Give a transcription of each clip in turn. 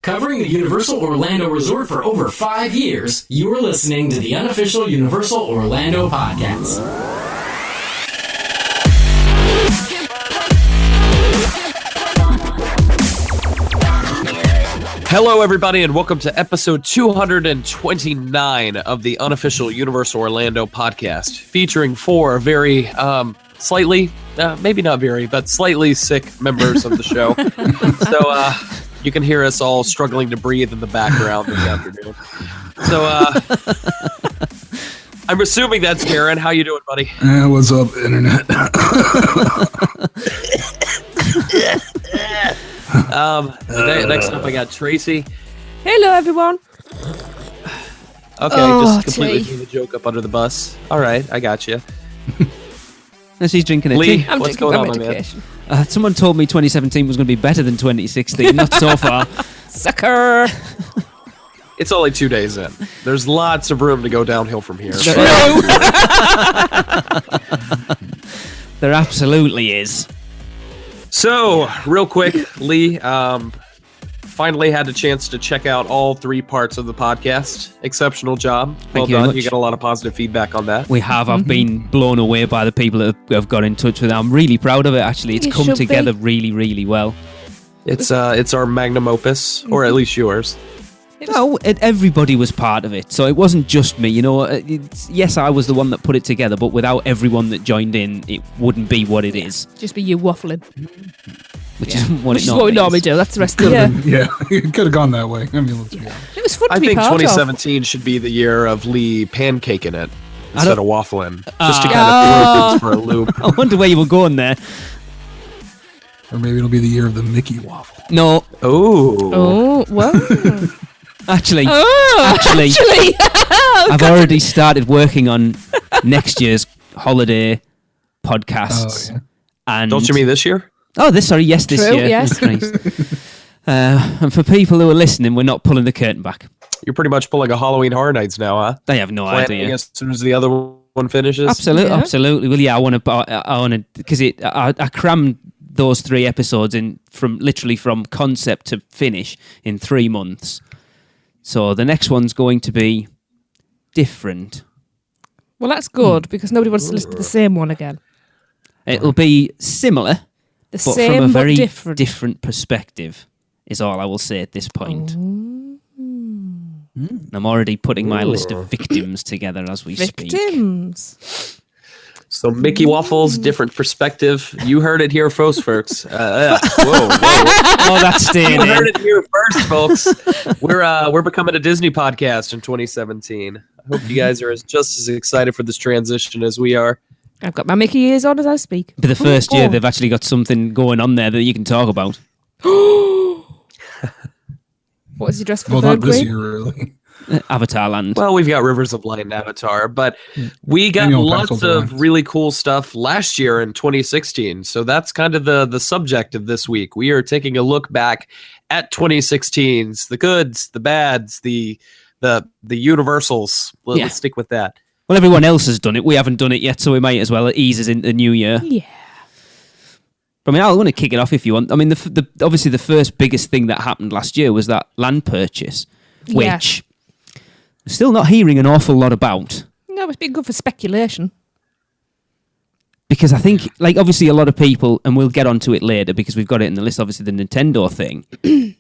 Covering the Universal Orlando Resort for over 5 years, you are listening to the Unofficial Universal Orlando Podcast. Hello, everybody, and welcome to episode 229 of the Unofficial Universal Orlando Podcast, featuring four very slightly, maybe not very, but slightly sick members of the show. So you can hear us all struggling to breathe in the background this afternoon. So I'm assuming that's Darren. How you doing, buddy? What's up, Internet? Next up, I got Tracy. Hello, everyone. Okay, just completely threw the joke up under the bus. All right, I got you. She's drinking a Lee, tea. what's going on, my man? Someone told me 2017 was going to be better than 2016. Not so far. Sucker. It's only 2 days in. There's lots of room to go downhill from here. No. There absolutely is. So, real quick, Lee, finally had a chance to check out all 3 parts of the podcast. Exceptional job. Well Thank you very done. much. You got a lot of positive feedback on that. We have. I've been blown away by the people that have got in touch with it. I'm really proud of it, actually. It's You come should together be. really, really well. It's our magnum opus, or at least yours. No, everybody was part of it. So it wasn't just me. You know, yes, I was the one that put it together, but without everyone that joined in, it wouldn't be what it is. Just be you waffling. Which is what Which it is what we normally is. do. That's the rest of the year. Yeah, it could have gone that way. I mean, let's be honest. It was fun to I be think part of. 2017 should be the year of Lee pancaking it instead of waffling, just to Ah. kind of throw things for a loop. I wonder where you were going there. Or maybe it'll be the year of the Mickey waffle. No, Oh, well. actually, Actually. I've already started working on next year's holiday podcasts. Oh, yeah. And Don't you mean this year? this True, year. yes. Christ. And for people who are listening, we're not pulling the curtain back. You're pretty much pulling a Halloween Horror Nights now, huh? They have no Planning idea. as soon as the other one finishes. Absolutely, Yeah. absolutely. Well, yeah, I want to because I crammed those 3 episodes in from concept to finish in 3 months. So the next one's going to be different. Well, that's good because nobody wants to listen to the same one again. It'll be similar, The but same from a very but different. perspective, is all I will say at this point. I'm already putting my list of victims together as we speak. Victims. So Mickey Waffles, different perspective. You heard it here first, folks. Whoa. Oh, that's staying You heard in. it here first, folks. We're becoming a Disney podcast in 2017. I hope you guys are just as excited for this transition as we are. I've got my Mickey ears on as I speak. For the first year, Oh. they've actually got something going on there that you can talk about. What is your dress for Well, the not third this queen? year, really. Avatar Land. Well, we've got Rivers of Light and Avatar, but we got Annual lots Council of Drawings. really cool stuff last year in 2016. So that's kind of the subject of this week. We are taking a look back at 2016's, the goods, the bads, the universals. Yeah. Let's stick with that. Well, everyone else has done it. We haven't done it yet, so we might as well ease us into the new year. Yeah. But, I mean, I want to kick it off if you want. I mean, obviously the first biggest thing that happened last year was that land purchase, Yeah. which we're still not hearing an awful lot about. No, it's been good for speculation. Because I think, like, obviously a lot of people, and we'll get onto it later because we've got it in the list, obviously the Nintendo thing.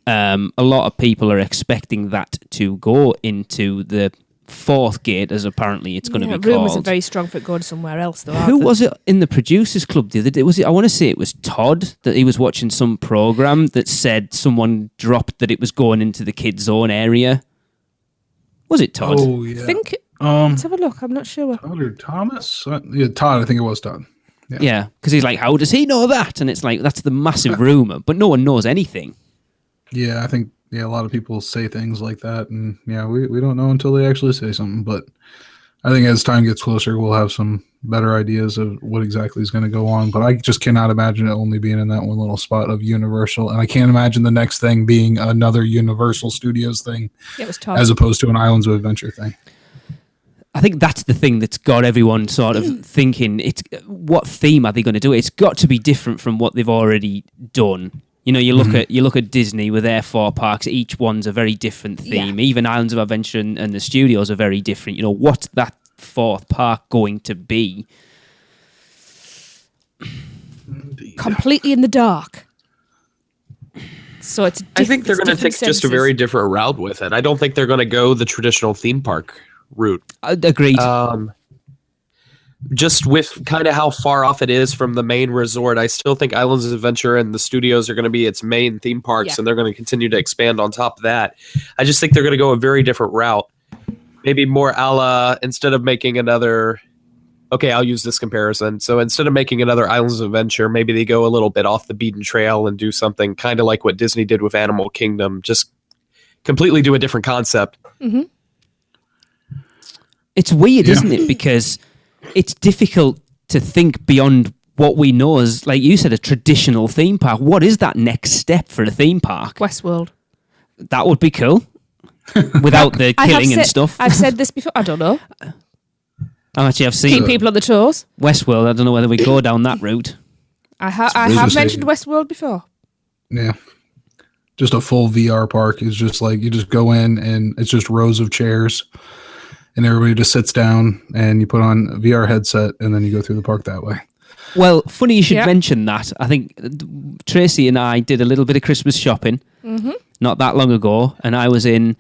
A lot of people are expecting that to go into the 4th gate, as apparently it's going to be Rumours are called. very strong for it going somewhere else, though. Who was it in the producers club the other day? Was it? I want to say it was Todd, that he was watching some program that said someone dropped that it was going into the kids zone area. Was it Todd? Oh, yeah. I think. Um, Let's have a look. I'm not sure. Todd or Thomas? Yeah, Todd. I think it was Todd. Yeah, because he's like, how does he know that? And it's like, that's the massive rumor, but no one knows anything. Yeah, I think a lot of people say things like that, and yeah, we don't know until they actually say something. But I think as time gets closer, we'll have some better ideas of what exactly is going to go on. But I just cannot imagine it only being in that one little spot of Universal, and I can't imagine the next thing being another Universal Studios thing, It was Todd. as opposed to an Islands of Adventure thing. I think that's the thing that's got everyone sort of thinking, it's what theme are they going to do? It's got to be different from what they've already done. You know, you look at Disney with their 4 parks. Each one's a very different theme. Yeah. Even Islands of Adventure and the studios are very different. You know, what's that 4th park going to be? Completely in the dark. So it's. I think they're going to take just a very different route with it. I don't think they're going to go the traditional theme park route. Agreed. Just with kind of how far off it is from the main resort, I still think Islands of Adventure and the studios are going to be its main theme parks, and they're going to continue to expand on top of that. I just think they're going to go a very different route. Maybe more a la, instead of making another... Okay, I'll use this comparison. So instead of making another Islands of Adventure, maybe they go a little bit off the beaten trail and do something kind of like what Disney did with Animal Kingdom. Just completely do a different concept. Mm-hmm. It's weird, isn't it? Because it's difficult to think beyond what we know as, like you said, a traditional theme park. What is that next step for a theme park? Westworld. That would be cool. Without the killing and stuff. I've said this before. I don't know. Actually, I've seen Keep people on the toes. Westworld. I don't know whether we go down that route. I have mentioned Westworld before. Yeah. Just a full VR park is just like you just go in and it's just rows of chairs and everybody just sits down and you put on a VR headset and then you go through the park that way. Well, funny you should mention that. I think Tracy and I did a little bit of Christmas shopping not that long ago, and I was in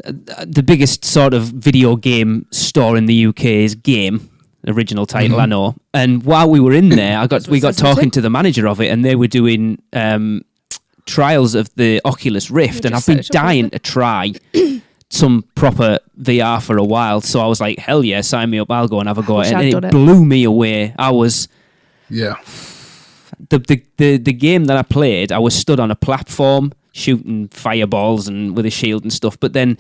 the biggest sort of video game store in the UK is Game, original title, I know. And while we were in there, we got talking to the manager of it, and they were doing trials of the Oculus Rift, and I've been dying to try some proper VR for a while. So I was like, hell yeah, sign me up, I'll go and have a go. And it blew me away. I was... Yeah. The game that I played, I was stood on a platform shooting fireballs and with a shield and stuff, but then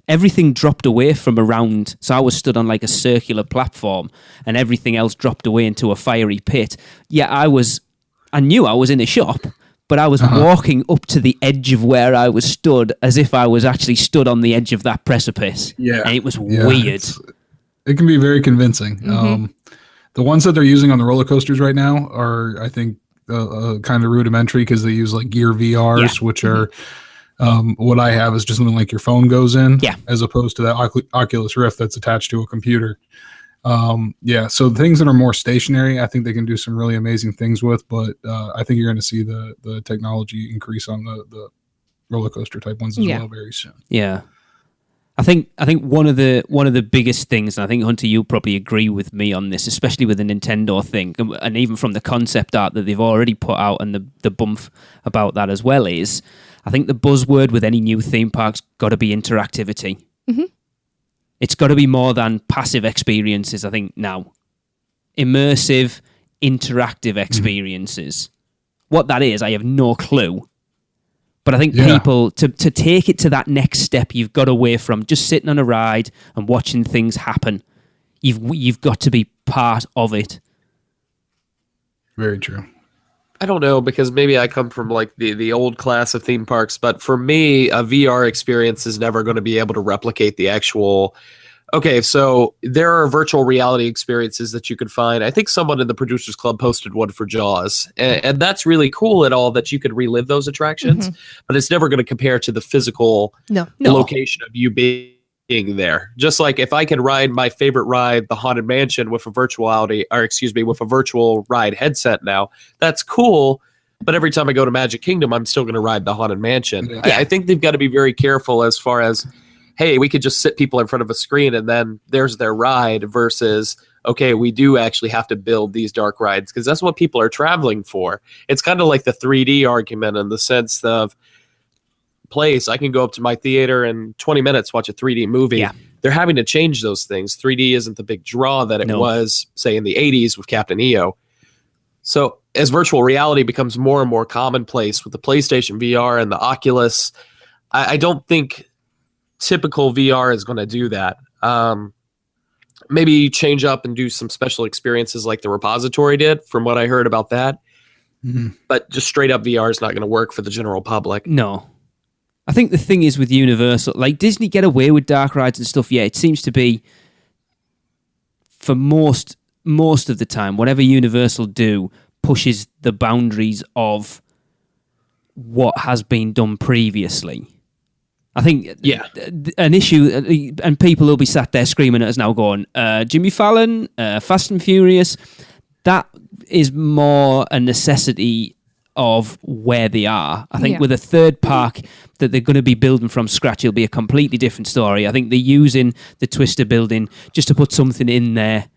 everything dropped away from around, so I was stood on like a circular platform and everything else dropped away into a fiery pit. Yeah, I knew I was in a shop, but I was walking up to the edge of where I was stood as if I was actually stood on the edge of that precipice. Yeah. And it was weird. It can be very convincing. The ones that they're using on the roller coasters right now are, I think, kind of rudimentary because they use like Gear VRs, which are what I have is just something like your phone goes in, as opposed to that Oculus Rift that's attached to a computer. So things that are more stationary, I think they can do some really amazing things with, but I think you're going to see the technology increase on the roller coaster type ones as well very soon. Yeah. I think one of the biggest things, and I think Hunter, you'll probably agree with me on this, especially with the Nintendo thing, and even from the concept art that they've already put out and the bump about that as well, is I think the buzzword with any new theme park's got to be interactivity. It's got to be more than passive experiences, I think, now. Immersive, interactive experiences. What that is, I have no clue. But I think people, to take it to that next step, you've got away from just sitting on a ride and watching things happen. You've got to be part of it. Very true. I don't know, because maybe I come from like the old class of theme parks, but for me, a VR experience is never going to be able to replicate the actual... Okay, so there are virtual reality experiences that you could find. I think someone in the Producers Club posted one for Jaws, and that's really cool at all that you could relive those attractions, but it's never going to compare to the physical location of you being there. Just like if I could ride my favorite ride, the Haunted Mansion, with a with a virtual ride headset now, that's cool. But every time I go to Magic Kingdom, I'm still going to ride the Haunted Mansion. Yeah. I think they've got to be very careful as far as, hey, we could just sit people in front of a screen and then there's their ride, versus, okay, we do actually have to build these dark rides because that's what people are traveling for. It's kind of like the 3D argument in the sense of place. I can go up to my theater in 20 minutes, watch a 3D movie. Yeah. They're having to change those things. 3D isn't the big draw that it was, say, in the 80s with Captain EO. So as virtual reality becomes more and more commonplace with the PlayStation VR and the Oculus, I don't think typical VR is going to do that. Maybe change up and do some special experiences like the Repository did, from what I heard about that. But just straight up VR is not going to work for the general public. No. I think the thing is with Universal, like Disney get away with dark rides and stuff. Yeah, it seems to be, for most of the time, whatever Universal do pushes the boundaries of what has been done previously. I think an issue, and people will be sat there screaming at us now going, Jimmy Fallon, Fast and Furious, that is more a necessity of where they are. I think with a third park that they're going to be building from scratch, it'll be a completely different story. I think they're using the Twister building just to put something in there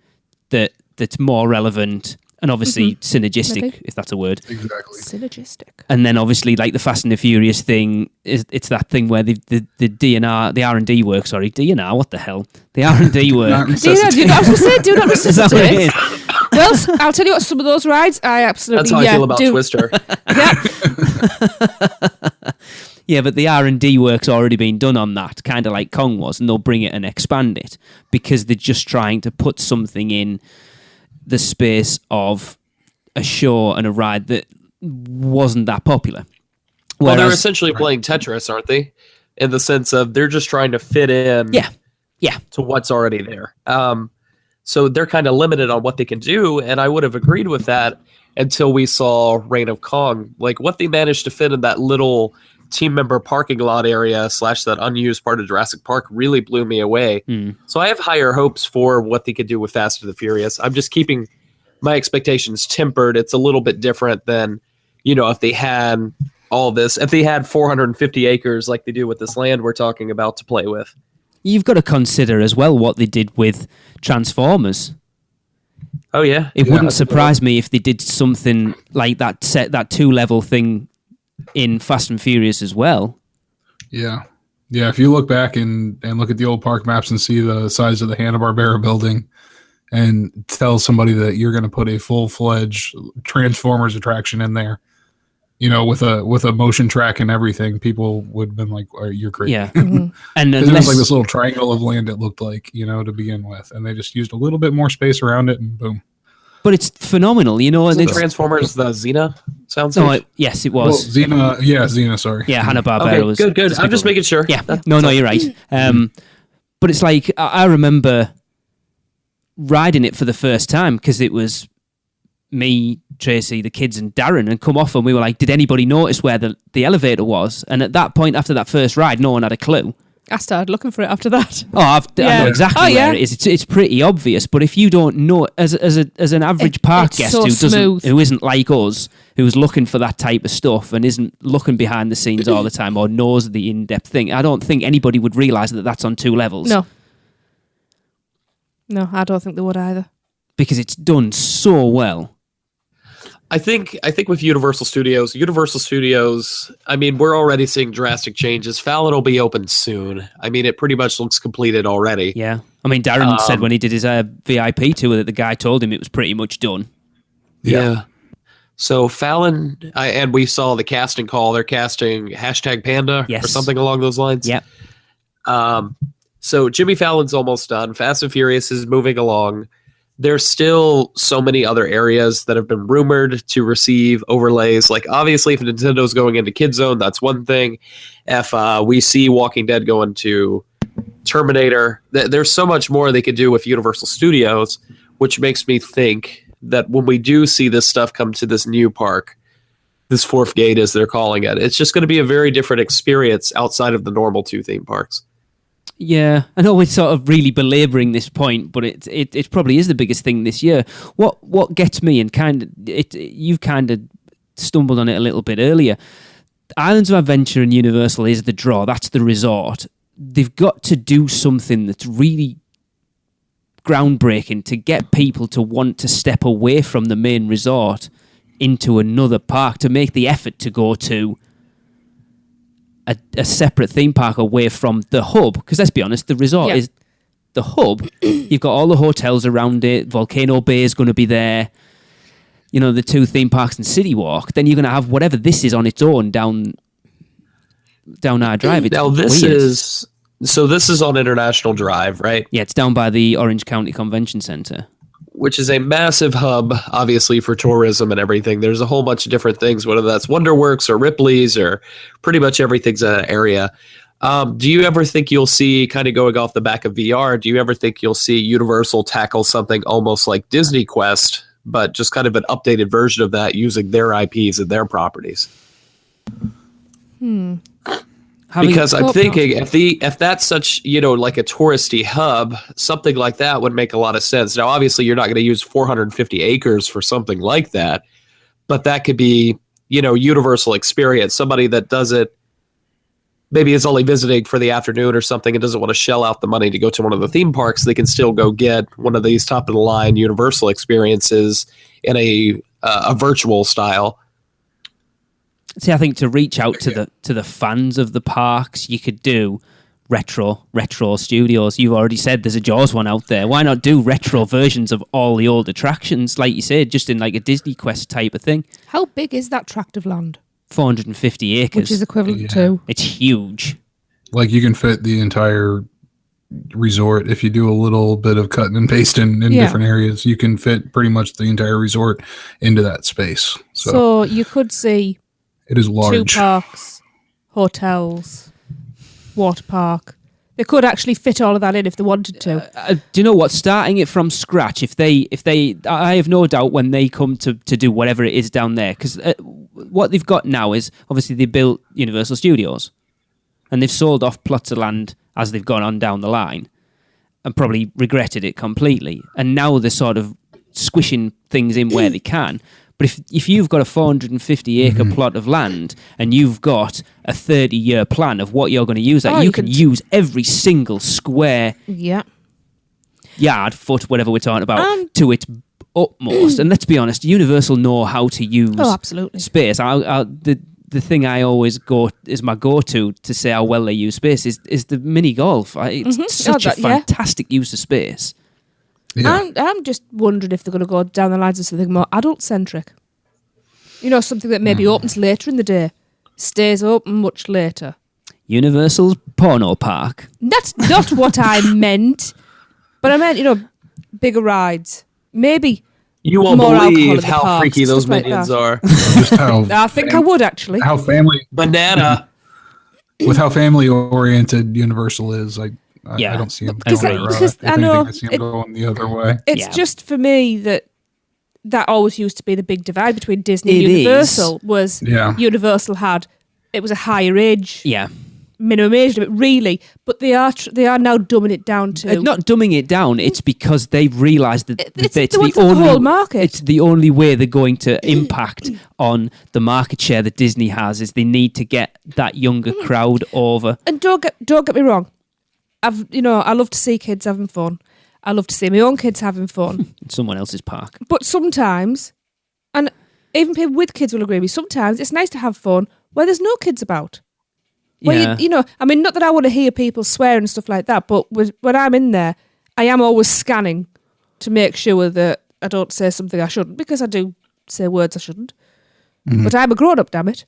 that's more relevant and obviously synergistic, if that's a word. Exactly. Synergistic. And then obviously, like the Fast and the Furious thing, it's that thing where the DNR, the R&D work, sorry, DNR, what the hell? The R&D work. I was going to say, do not Is that what it resuscitate. is? Well, I'll tell you what, some of those rides, I absolutely That's how I feel about do. Twister. Yeah, but the R&D work's already been done on that, kind of like Kong was, and they'll bring it and expand it because they're just trying to put something in the space of a show and a ride that wasn't that popular. Well, they're essentially playing Tetris, aren't they? In the sense of they're just trying to fit in to what's already there. So they're kind of limited on what they can do, and I would have agreed with that until we saw Reign of Kong. Like, what they managed to fit in that little team member parking lot area / that unused part of Jurassic Park really blew me away. So I have higher hopes for what they could do with Fast and the Furious. I'm just keeping my expectations tempered. It's a little bit different than, if they had all this, if they had 450 acres like they do with this land we're talking about to play with. You've got to consider as well what they did with Transformers. Oh, yeah. It wouldn't surprise me if they did something like that, set that 2-level thing in Fast and Furious as well. Yeah. If you look back and look at the old park maps and see the size of the Hanna-Barbera building and tell somebody that you're going to put a full-fledged Transformers attraction in there, with a motion track and everything, people would have been like, oh, you're crazy. Yeah. And it was like this little triangle of land it looked like, to begin with. And they just used a little bit more space around it and boom. But it's phenomenal, and it's Transformers, the Xena soundstage? Yes, it was. Well, Xena, sorry. Yeah, Hanna-Barbera was. Good. I'm just making sure. Yeah. No, you're right. But it's like, I remember riding it for the first time because it was me, Tracy, the kids, and Darren, and come off, and we were like, did anybody notice where the elevator was? And at that point, after that first ride, no one had a clue. I started looking for it after that. Oh, I know exactly where it is. It's pretty obvious, but if you don't know, as an average park guest who isn't like us, who's looking for that type of stuff and isn't looking behind the scenes all the time or knows the in-depth thing, I don't think anybody would realise that that's on 2 levels. No, I don't think they would either. Because it's done so well. I think with Universal Studios, I mean, we're already seeing drastic changes. Fallon will be open soon. I mean, it pretty much looks completed already. Yeah. I mean, Darren said when he did his VIP tour that the guy told him it was pretty much done. Yeah. So Fallon, and we saw the casting call. They're casting #Panda or something along those lines. Yep. So Jimmy Fallon's almost done. Fast and Furious is moving along. There's still so many other areas that have been rumored to receive overlays. Like, obviously, if Nintendo's going into Kid Zone, that's one thing. If we see Walking Dead going to Terminator, there's so much more they could do with Universal Studios, which makes me think that when we do see this stuff come to this new park, this fourth gate, as they're calling it, it's just going to be a very different experience outside of the normal 2 theme parks. Yeah, I know we're sort of really belabouring this point, but it probably is the biggest thing this year. What gets me, and you've kind of stumbled on it a little bit earlier. Islands of Adventure and Universal is the draw. That's the resort. They've got to do something that's really groundbreaking to get people to want to step away from the main resort into another park, to make the effort to go to a separate theme park away from the hub, because let's be honest, the resort is the hub. You've got all the hotels around it. Volcano Bay is going to be there. The 2 theme parks and City Walk. Then you're going to have whatever this is on its own down our drive. It's now this is on International Drive, right? Yeah, it's down by the Orange County Convention Center, which is a massive hub, obviously, for tourism and everything. There's a whole bunch of different things, whether that's Wonderworks or Ripley's or pretty much everything's an area. Do you ever think you'll see, kind of going off the back of VR, do you ever think you'll see Universal tackle something almost like Disney Quest, but just kind of an updated version of that using their IPs and their properties? Because I'm thinking if that's such, like a touristy hub, something like that would make a lot of sense. Now, obviously, you're not going to use 450 acres for something like that, but that could be, universal experience. Somebody that does it, maybe is only visiting for the afternoon or something and doesn't want to shell out the money to go to one of the theme parks, they can still go get one of these top of the line universal experiences in a virtual style. See, I think to reach out to the fans of the parks, you could do retro studios. You've already said there's a Jaws one out there. Why not do retro versions of all the old attractions, like you said, just in like a Disney Quest type of thing? How big is that tract of land? 450 acres. Which is equivalent to? It's huge. Like you can fit the entire resort. If you do a little bit of cutting and pasting in different areas, you can fit pretty much the entire resort into that space. So you could see it is large. 2 parks, hotels, water park. They could actually fit all of that in if they wanted to. Do you know what? Starting it from scratch, if they, I have no doubt when they come to do whatever it is down there, because what they've got now is obviously they built Universal Studios, and they've sold off plots of land as they've gone on down the line, and probably regretted it completely. And now they're sort of squishing things in where they can. But if you've got a 450-acre plot of land and you've got a 30-year plan of what you're going to use that, you can use every single square yard, foot, whatever we're talking about, to its utmost. And let's be honest, Universal know how to use space. The thing I always is my go-to to say how well they use space is the mini golf. It's such a fantastic use of space. Yeah. I'm just wondering if they're going to go down the lines of something more adult-centric. Something that maybe opens later in the day, stays open much later. Universal's porno park. That's not what I meant. But I meant, bigger rides. Maybe you won't more believe how freaky those minions are. Just how I think I would, actually. How family... Banana. With how family-oriented Universal is, I don't see him going that route. If anything, I see him going the other way. It's just for me that always used to be the big divide between Disney and Universal. Universal it was a higher age, minimum age limit, really. But they are now dumbing it down to not dumbing it down. It's because they've realised that it's the only whole market. It's the only way they're going to impact on the market share that Disney has. Is they need to get that younger crowd over. And don't get me wrong. I love to see kids having fun. I love to see my own kids having fun. In someone else's park. But sometimes, and even people with kids will agree with me, sometimes it's nice to have fun where there's no kids about. Where not that I want to hear people swear and stuff like that, but when I'm in there, I am always scanning to make sure that I don't say something I shouldn't, because I do say words I shouldn't. Mm-hmm. But I'm a grown-up, damn it.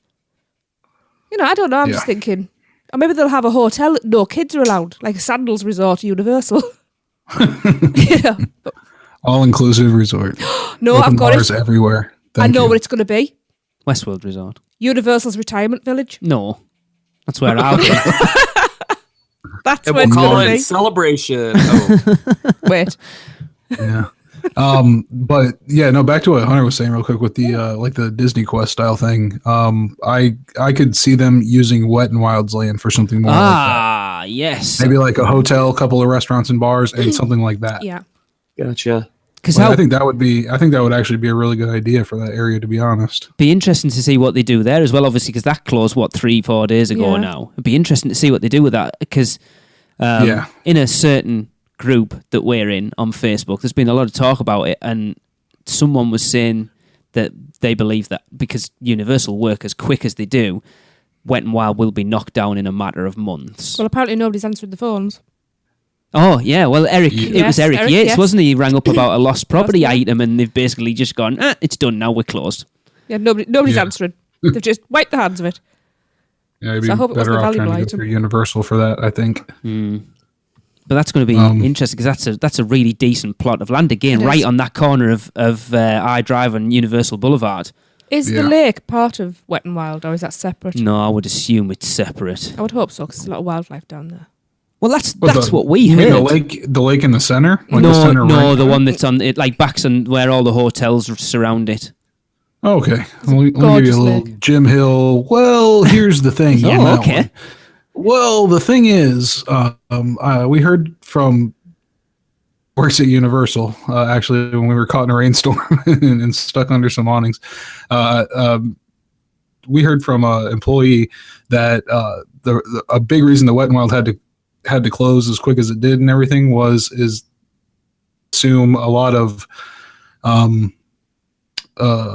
I don't know, I'm just thinking... Or maybe they'll have a hotel that no kids are allowed, like a Sandals resort at Universal. All-inclusive resort. No, Open I've got bars everywhere. I know what it's going to be. Westworld Resort. Universal's retirement village. No, that's where I'll be. That's and where we'll call it be. Celebration. Oh. Wait. Yeah. But back to what Hunter was saying real quick with the like the Disney Quest style thing. I could see them using Wet and Wild's land for something more like that. Yes. Maybe like a hotel, a couple of restaurants and bars, and something like that. Yeah. Gotcha. Because I think that would actually be a really good idea for that area, to be honest. Be interesting to see what they do there as well, obviously, because that closed 3-4 days ago now. It'd be interesting to see what they do with that, because in a certain group that we're in on Facebook, there's been a lot of talk about it, and someone was saying that they believe that because Universal work as quick as they do, Wet and Wild will be knocked down in a matter of months. Well, apparently nobody's answered the phones. Oh, yeah. Well, it was Eric Yates, yes. wasn't he? He rang up about a lost property item, and they've basically just gone, it's done now, we're closed. Yeah, nobody's answering. They've just wiped their hands of it. Yeah, it'd be better off trying to go through Universal for that, I think. But that's going to be interesting, because that's a really decent plot of land, again, right on that corner of iDrive and Universal Boulevard. Is the lake part of Wet and Wild, or is that separate? No, I would assume it's separate. I would hope so, because there's a lot of wildlife down there. Well, that's what we heard. You mean the lake in the center? Like no, the center the one that's on it, like backs on where all the hotels surround it. Okay, let me give you a little lake. Jim Hill. Well, here's the thing. on that okay. one. Well, the thing is, we heard from works at Universal, actually, when we were caught in a rainstorm and stuck under some awnings. We heard from an employee that a big reason the Wet n Wild had to close as quick as it did and everything is assume a lot of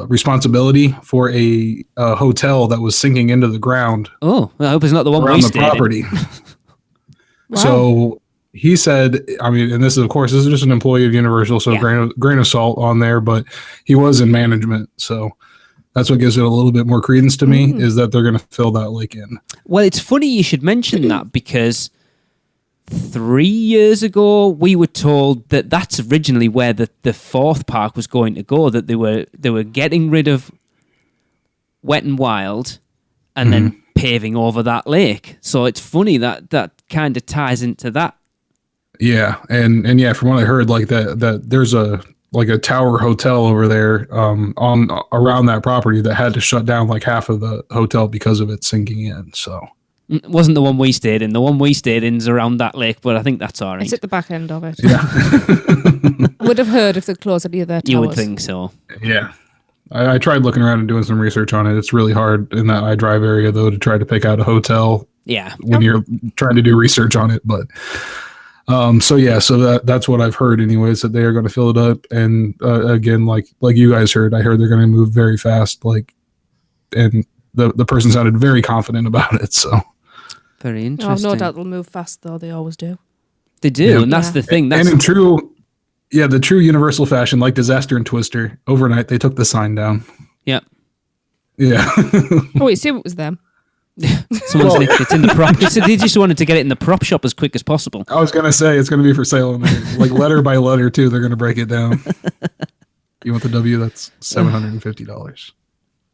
responsibility for a hotel that was sinking into the ground. Oh, I hope it's not the one we around the stayed in. property. Wow. So he said, I mean, and this is just an employee of Universal, so Yeah. grain of salt on there, but he was in management, so that's what gives it a little bit more credence to me, is that they're going to fill that lake in. Well, it's funny you should mention that because 3 years ago we were told that that's originally where the fourth park was going to go. That they were getting rid of Wet n Wild and then paving over that lake. So it's funny that kind of ties into that. Yeah, and yeah, from what I heard, like that there's a tower hotel over there on around that property that had to shut down like half of the hotel because of it sinking in. So It wasn't the one we stayed in. The one we stayed in is around that lake, but I think that's all right. It's at the back end of it. yeah, Would have heard if they closed any of their towers. You would think so. yeah. I tried looking around and doing some research on it. It's really hard in that iDrive area though to try to pick out a hotel Yeah. when you're trying to do research on it, but. So that's what I've heard anyways, that they are going to fill it up. And again, like you guys heard, I heard they're going to move very fast. And the person sounded very confident about it. So Very Oh, interesting. no doubt they'll move fast, though. They always do. They do, Yeah. and that's the thing. That's and in the true Universal fashion, like Disaster and Twister, overnight they took the sign down. yeah. Yeah. Oh, wait, see if it was them. Someone's nicked it in the prop. They just wanted to get it in the prop shop as quick as possible. I was gonna say it's gonna be for sale in there, like letter by letter too. They're gonna break it down. You want the W? That's $750.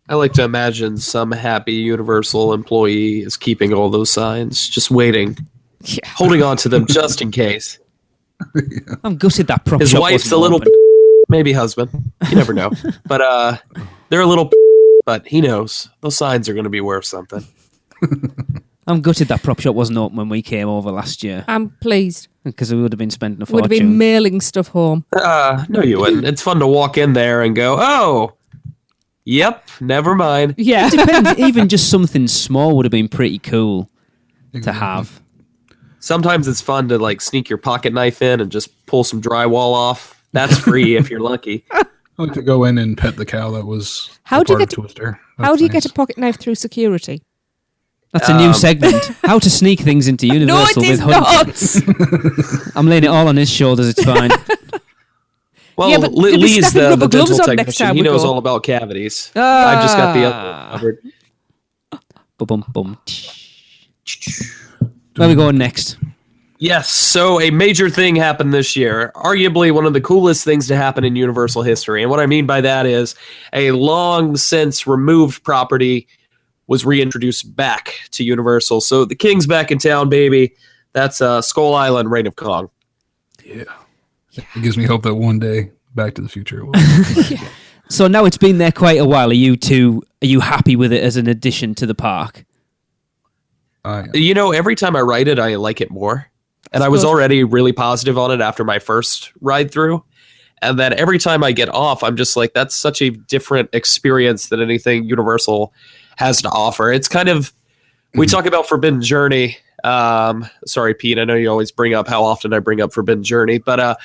I like to imagine some happy Universal employee is keeping all those signs, just waiting, Yeah. holding on to them just in case. I'm gutted that prop His shop wife's wasn't a little, open. maybe husband. You never know. But they're a little, but he knows those signs are going to be worth something. I'm gutted that prop shop wasn't open when we came over last year I'm pleased. because we would have been spending a Would have been fortune. mailing stuff home. No, you wouldn't. It's fun to walk in there and go, oh, yep, never mind. Yeah. Depends. Even just something small would have been pretty cool to have. Sometimes it's fun to like sneak your pocket knife in and just pull some drywall off. That's free if you're lucky. I like to go in and pet the cow that was How a do you part get of Twister. How That's do you nice. get a pocket knife through security? That's a new segment. How to sneak things into No, Universal it is with hunting. not. I'm laying it all on his shoulders. It's fine. Well, Yeah, but you'll be Lee's snapping the rubber gloves dental on next technician. time He we knows go. all about cavities. I've just got the other one covered. Bum bum. Where are we going next? Yes, so a major thing happened this year. Arguably one of the coolest things to happen in Universal history. And what I mean by that is a long since removed property was reintroduced back to Universal. So the King's back in town, baby. That's Skull Island, Reign of Kong. Yeah. It gives me hope that one day Back to the Future will. So now it's been there quite a while. Are you happy with it as an addition to the park? You know, every time I ride it, I like it more. And I was good. already really positive on it after my first ride through. And then every time I get off, I'm just like, that's such a different experience than anything Universal has to offer. It's kind of, we talk about Forbidden Journey. Sorry, Pete, I know you always bring up how often I bring up Forbidden Journey, but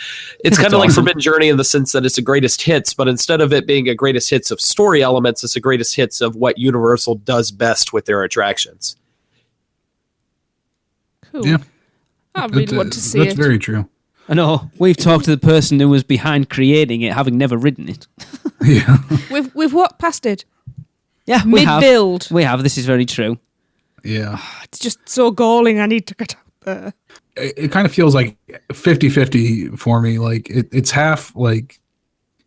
it's kind of like awesome. Forbidden Journey in the sense that it's a greatest hits, but instead of it being a greatest hits of story elements, it's a greatest hits of what Universal does best with their attractions. Cool. Yeah. I really want to see That's it. very true. I know. We've talked to the person who was behind creating it, having never ridden it. Yeah. We've walked past it. Yeah, we have. Mid-build. We have. This is very true. Yeah. It's just so galling. I need to get out there. It kind of feels like 50-50 for me. Like it's half like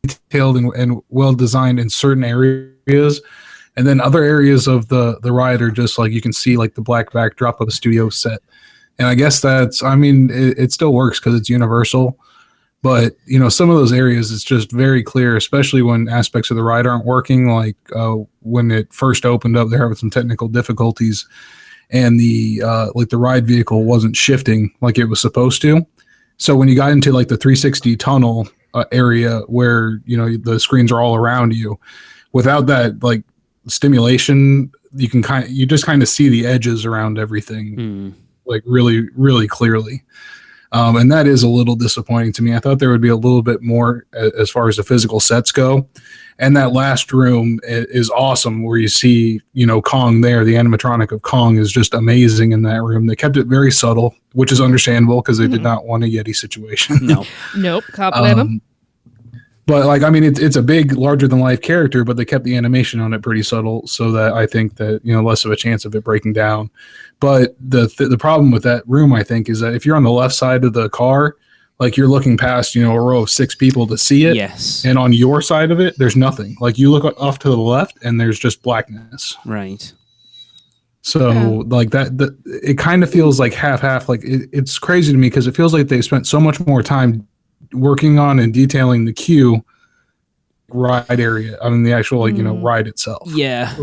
detailed and well designed in certain areas, and then other areas of the ride are just like you can see like the black backdrop of a studio set. And I guess it still works because it's Universal, But, some of those areas, it's just very clear, especially when aspects of the ride aren't working. Like when it first opened up, they're having some technical difficulties, and the ride vehicle wasn't shifting like it was supposed to. So when you got into like the 360 tunnel area where, the screens are all around you, without that like stimulation, you just kind of see the edges around everything like really, really clearly. And that is a little disappointing to me. I thought there would be a little bit more as far as the physical sets go. And that last room is awesome where you see, Kong there. The animatronic of Kong is just amazing in that room. They kept it very subtle, which is understandable because they did not want a Yeti situation. No. Nope, can't blame them. But it's a big, larger than life character, but they kept the animation on it pretty subtle, so that I think that less of a chance of it breaking down. But the problem with that room, I think, is that if you're on the left side of the car, like you're looking past a row of 6 people to see it. Yes. And on your side of it, there's nothing. Like you look off to the left, and there's just blackness. Right. So like that, it kind of feels like half. Like it's crazy to me because it feels like they spent so much more time working on and detailing the queue ride area. I mean, the actual ride itself. Yeah.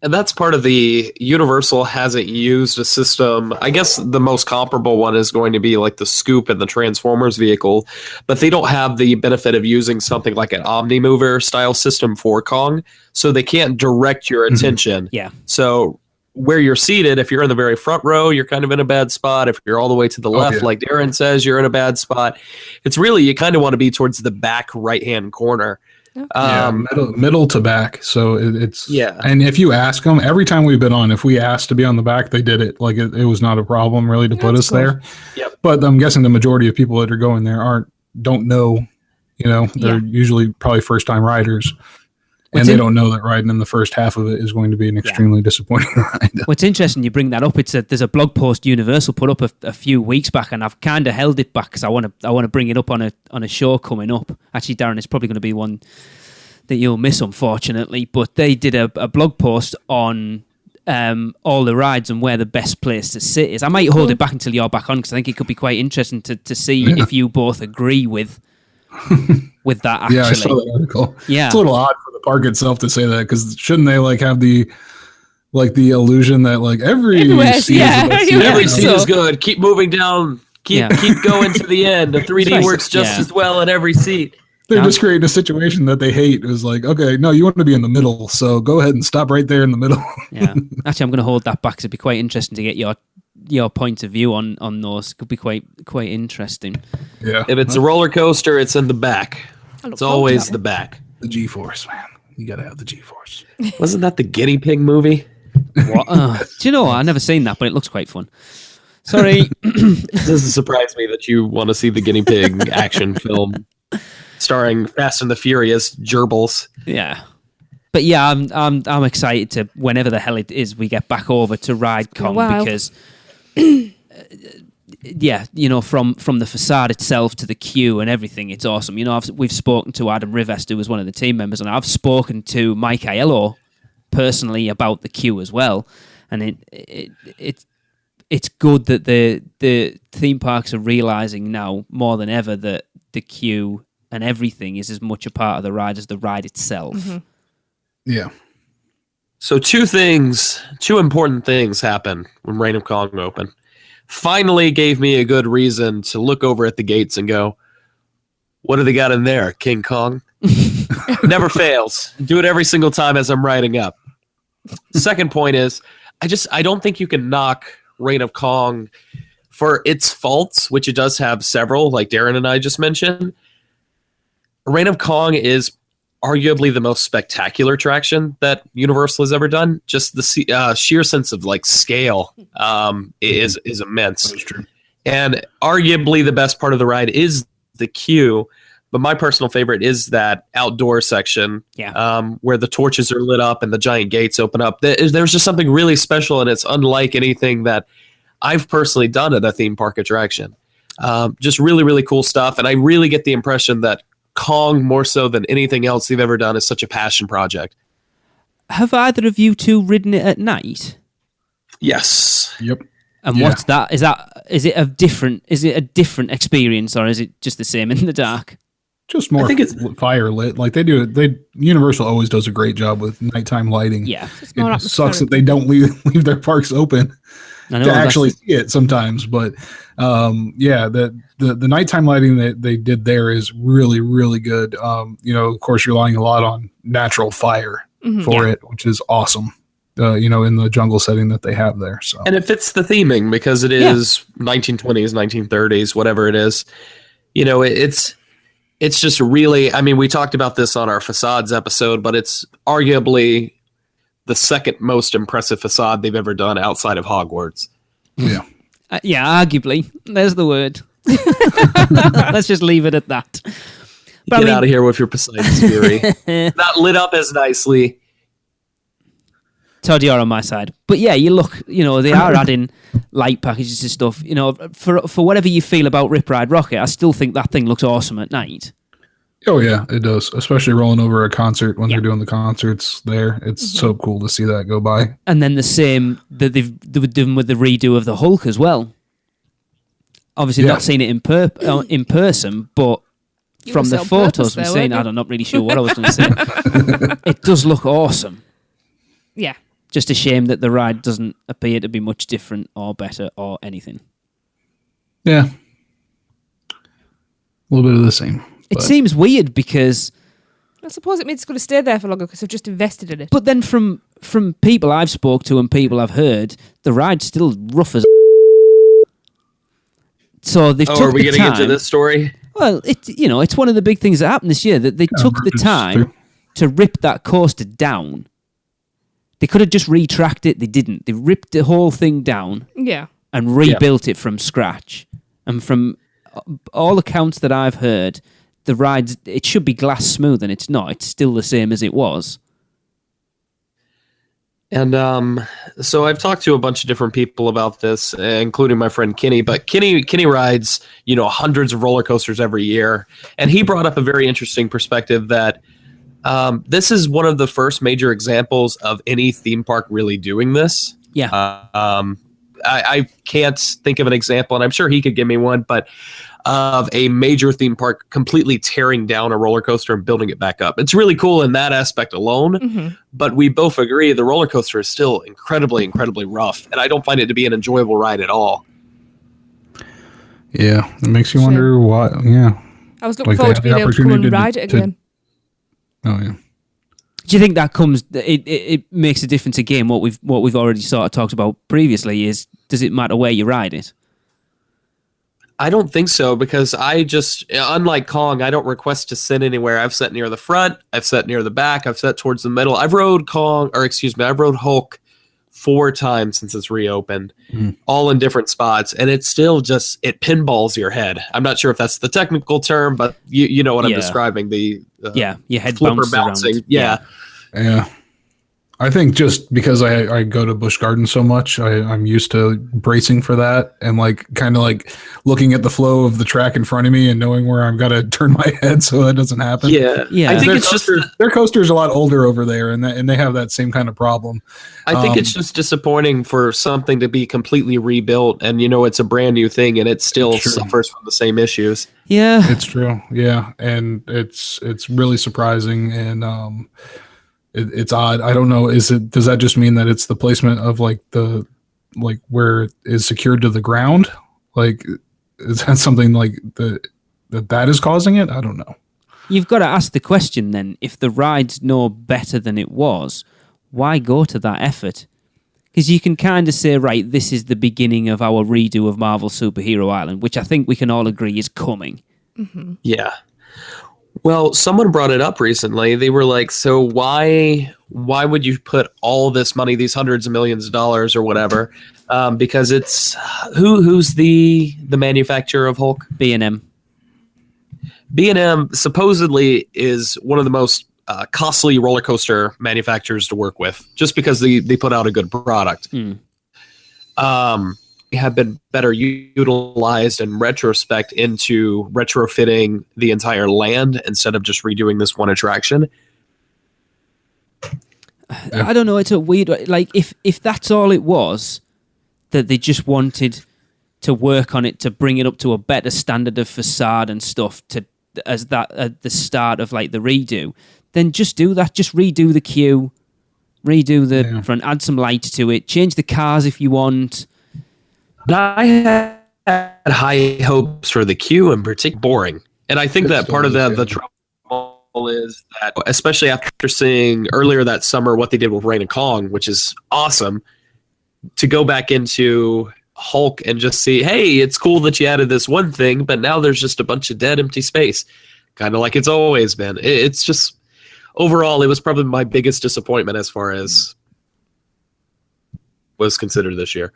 And that's part of the Universal hasn't used a system. I guess the most comparable one is going to be like the Scoop and the Transformers vehicle, but they don't have the benefit of using something like an Omnimover style system for Kong, so they can't direct your attention. Yeah. So where you're seated, if you're in the very front row, you're kind of in a bad spot. If you're all the way to the left, like Darren says, you're in a bad spot. It's really, you kind of want to be towards the back right-hand corner. Middle to back. So it's And if you ask them, every time we've been on, if we asked to be on the back, they did it. Like it was not a problem really to put us there. Yep. But I'm guessing the majority of people that are going there don't know. They're usually probably first time riders. And they don't know that riding in the first half of it is going to be an extremely disappointing ride. What's interesting, you bring that up. There's a blog post Universal put up a few weeks back, and I've kind of held it back because I want to bring it up on a show coming up. Actually, Darren, it's probably going to be one that you'll miss, unfortunately. But they did a blog post on all the rides and where the best place to sit is. I might hold it back until you're back on because I think it could be quite interesting to see if you both agree with that. Actually, I saw that article. Yeah, it's a little odd for the park itself to say that because shouldn't they like have the illusion that like every seat is good. Keep moving down. Keep going to the end. The 3D works just as well in every seat. They're just creating a situation that they hate. It was like, okay, no, you want to be in the middle, so go ahead and stop right there in the middle. Yeah, actually, I'm going to hold that back because it'd be quite interesting to get your point of view on those. Could be quite interesting. Yeah. If it's a roller coaster, it's in the back. It's always the back. The G-force, man. You got to have the G-force. Wasn't that the guinea pig movie? What? Do you know what? I've never seen that, but it looks quite fun. Sorry. It doesn't surprise me that you want to see the guinea pig action film starring Fast and the Furious gerbils. Yeah. But yeah, I'm excited to whenever the hell it is we get back over to ride Kong because from the facade itself to the queue and everything, it's awesome. We've spoken to Adam Rivest, who was one of the team members, and I've spoken to Mike Aiello personally about the queue as well. And it's good that the theme parks are realizing now more than ever that the queue and everything is as much a part of the ride as the ride itself. Mm-hmm. Yeah. So two important things happened when Reign of Kong opened. Finally gave me a good reason to look over at the gates and go, what do they got in there, King Kong? Never fails. Do it every single time as I'm riding up. Second point is, I don't think you can knock Reign of Kong for its faults, which it does have several, like Darren and I just mentioned. Reign of Kong is arguably the most spectacular attraction that Universal has ever done. Just the sheer sense of like scale is immense. That's true. And arguably the best part of the ride is the queue, but my personal favorite is that outdoor section where the torches are lit up and the giant gates open up. There's just something really special, and it's unlike anything that I've personally done at a theme park attraction. Just really, really cool stuff, and I really get the impression that Kong, more so than anything else they've ever done, is such a passion project. Have either of you two ridden it at night? Yes. Yep. And what's that? Is that is it a different experience, or is it just the same in the dark? Just more fire lit. Like Universal always does a great job with nighttime lighting. Yeah. It sucks that they don't leave their parks open to actually see it sometimes. But the nighttime lighting that they did there is really, really good. Of course, you're relying a lot on natural fire for it, which is awesome. In the jungle setting that they have there. So, and it fits the theming because it is 1920s, 1930s, whatever it is. It's just really, I mean, we talked about this on our facades episode, but it's arguably the second most impressive facade they've ever done outside of Hogwarts. Yeah. Arguably. There's the word. Let's just leave it at that. Get out of here with your Poseidon's Fury. Not lit up as nicely. Todd, you're on my side. But yeah, you look, they are adding light packages and stuff. For whatever you feel about Rip Ride Rocket, I still think that thing looks awesome at night. Oh yeah, it does. Especially rolling over a concert when they're doing the concerts there. It's so cool to see that go by. And then the same that they've done with the redo of the Hulk as well. Obviously not seen it in person, but from the photos we've seen, I'm not really sure what I was going to say. It does look awesome. Yeah. Just a shame that the ride doesn't appear to be much different or better or anything. Yeah. A little bit of the same. It seems weird because... I suppose it means it's going to stay there for longer because they've just invested in it. But then from people I've spoke to and people I've heard, the ride's still rough as... So they've took the time... Are we getting into this story? Well, it's one of the big things that happened this year, that they took the time to rip that coaster down. They could have just retracked it. They didn't. They ripped the whole thing down and rebuilt it from scratch. And from all accounts that I've heard, the ride, it should be glass smooth, and it's not. It's still the same as it was. And so I've talked to a bunch of different people about this, including my friend Kenny. But Kenny rides, hundreds of roller coasters every year. And he brought up a very interesting perspective that this is one of the first major examples of any theme park really doing this. Yeah. I can't think of an example, and I'm sure he could give me one, but of a major theme park completely tearing down a roller coaster and building it back up. It's really cool in that aspect alone, but we both agree the roller coaster is still incredibly, incredibly rough, and I don't find it to be an enjoyable ride at all. Yeah, it makes you wonder why. Yeah. I was looking forward to being able to come and ride it again. Oh yeah. Do you think that comes? It makes a difference again? What we've already sort of talked about previously is, does it matter where you ride it? I don't think so, because unlike Kong, I don't request to sit anywhere. I've sat near the front, I've sat near the back, I've sat towards the middle. I've rode I've rode Hulk 4 times since it's reopened, all in different spots, and it's still it pinballs your head. I'm not sure if that's the technical term, but you know what I'm describing. The your head flipper bouncing. Around. Yeah. I think just because I go to Busch Gardens so much, I'm used to bracing for that and kind of looking at the flow of the track in front of me and knowing where I've got to turn my head so that doesn't happen. Yeah. I think their coaster's a lot older over there, and they have that same kind of problem. I think it's just disappointing for something to be completely rebuilt, and it's a brand new thing, and it still suffers from the same issues. Yeah, it's true. Yeah, and it's really surprising, and it's odd. I don't know. Does that just mean that it's the placement of where it is secured to the ground? Is that something that is causing it? I don't know. You've got to ask the question then. If the ride's no better than it was, why go to that effort? Because you can kind of say, right, this is the beginning of our redo of Marvel Superhero Island, which I think we can all agree is coming. Mm-hmm. Yeah. Well, someone brought it up recently. They were like, so why would you put all this money, these hundreds of millions of dollars or whatever? Because it's who's the manufacturer of Hulk? B&M. B&M supposedly is one of the most costly roller coaster manufacturers to work with, just because they put out a good product. Have been better utilized in retrospect into retrofitting the entire land instead of just redoing this one attraction. I don't know. It's a weird, if that's all it was, that they just wanted to work on it to bring it up to a better standard of facade and stuff as that at the start of like the redo, then just do that. Just redo the queue, redo the front, add some light to it, change the cars if you want. I had high hopes for the queue in particular. Boring, and I think that part of the trouble is that, especially after seeing earlier that summer what they did with Rain and Kong, which is awesome, to go back into Hulk and just see, hey, it's cool that you added this one thing, but now there's just a bunch of dead empty space, kind of like it's always been. It's just, overall, it was probably my biggest disappointment as far as was considered this year.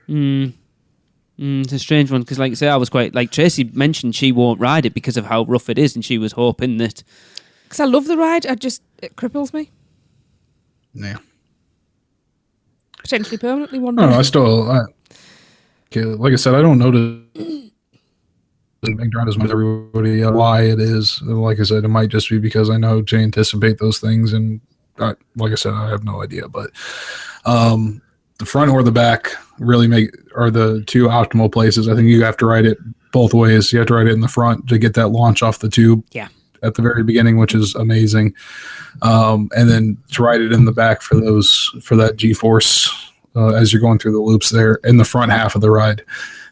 It's a strange one, because like I say, I was quite, like Tracy mentioned, she won't ride it because of how rough it is, and she was hoping that, because I love the ride, it cripples me. Yeah. Potentially permanently one day. No, okay, like I said, I don't know the background as much as everybody why it is. Like I said, it might just be because I know to anticipate those things, and like I said, I have no idea. But the front or the back really are the two optimal places. I think you have to ride it both ways. You have to ride it in the front to get that launch off the tube. Yeah. At the very beginning, which is amazing, and then to ride it in the back for that G-force as you're going through the loops there in the front half of the ride.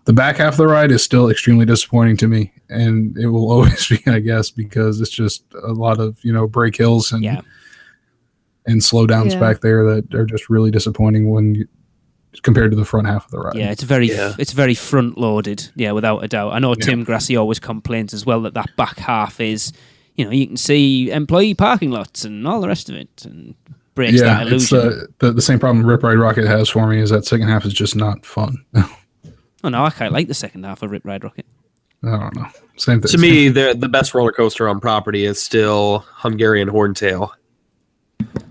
The back half of the ride is still extremely disappointing to me, and it will always be, I guess, because it's just a lot of break hills and slow downs back there that are just really disappointing compared to the front half of the ride. Yeah, it's very front loaded. Yeah, without a doubt. I know Tim Grassy always complains as well that back half is, you can see employee parking lots and all the rest of it, and breaks that illusion. It's the same problem Rip Ride Rocket has for me is that second half is just not fun. Oh no, I quite like the second half of Rip Ride Rocket. I don't know. Same thing. To me, the best roller coaster on property is still Hungarian Horntail.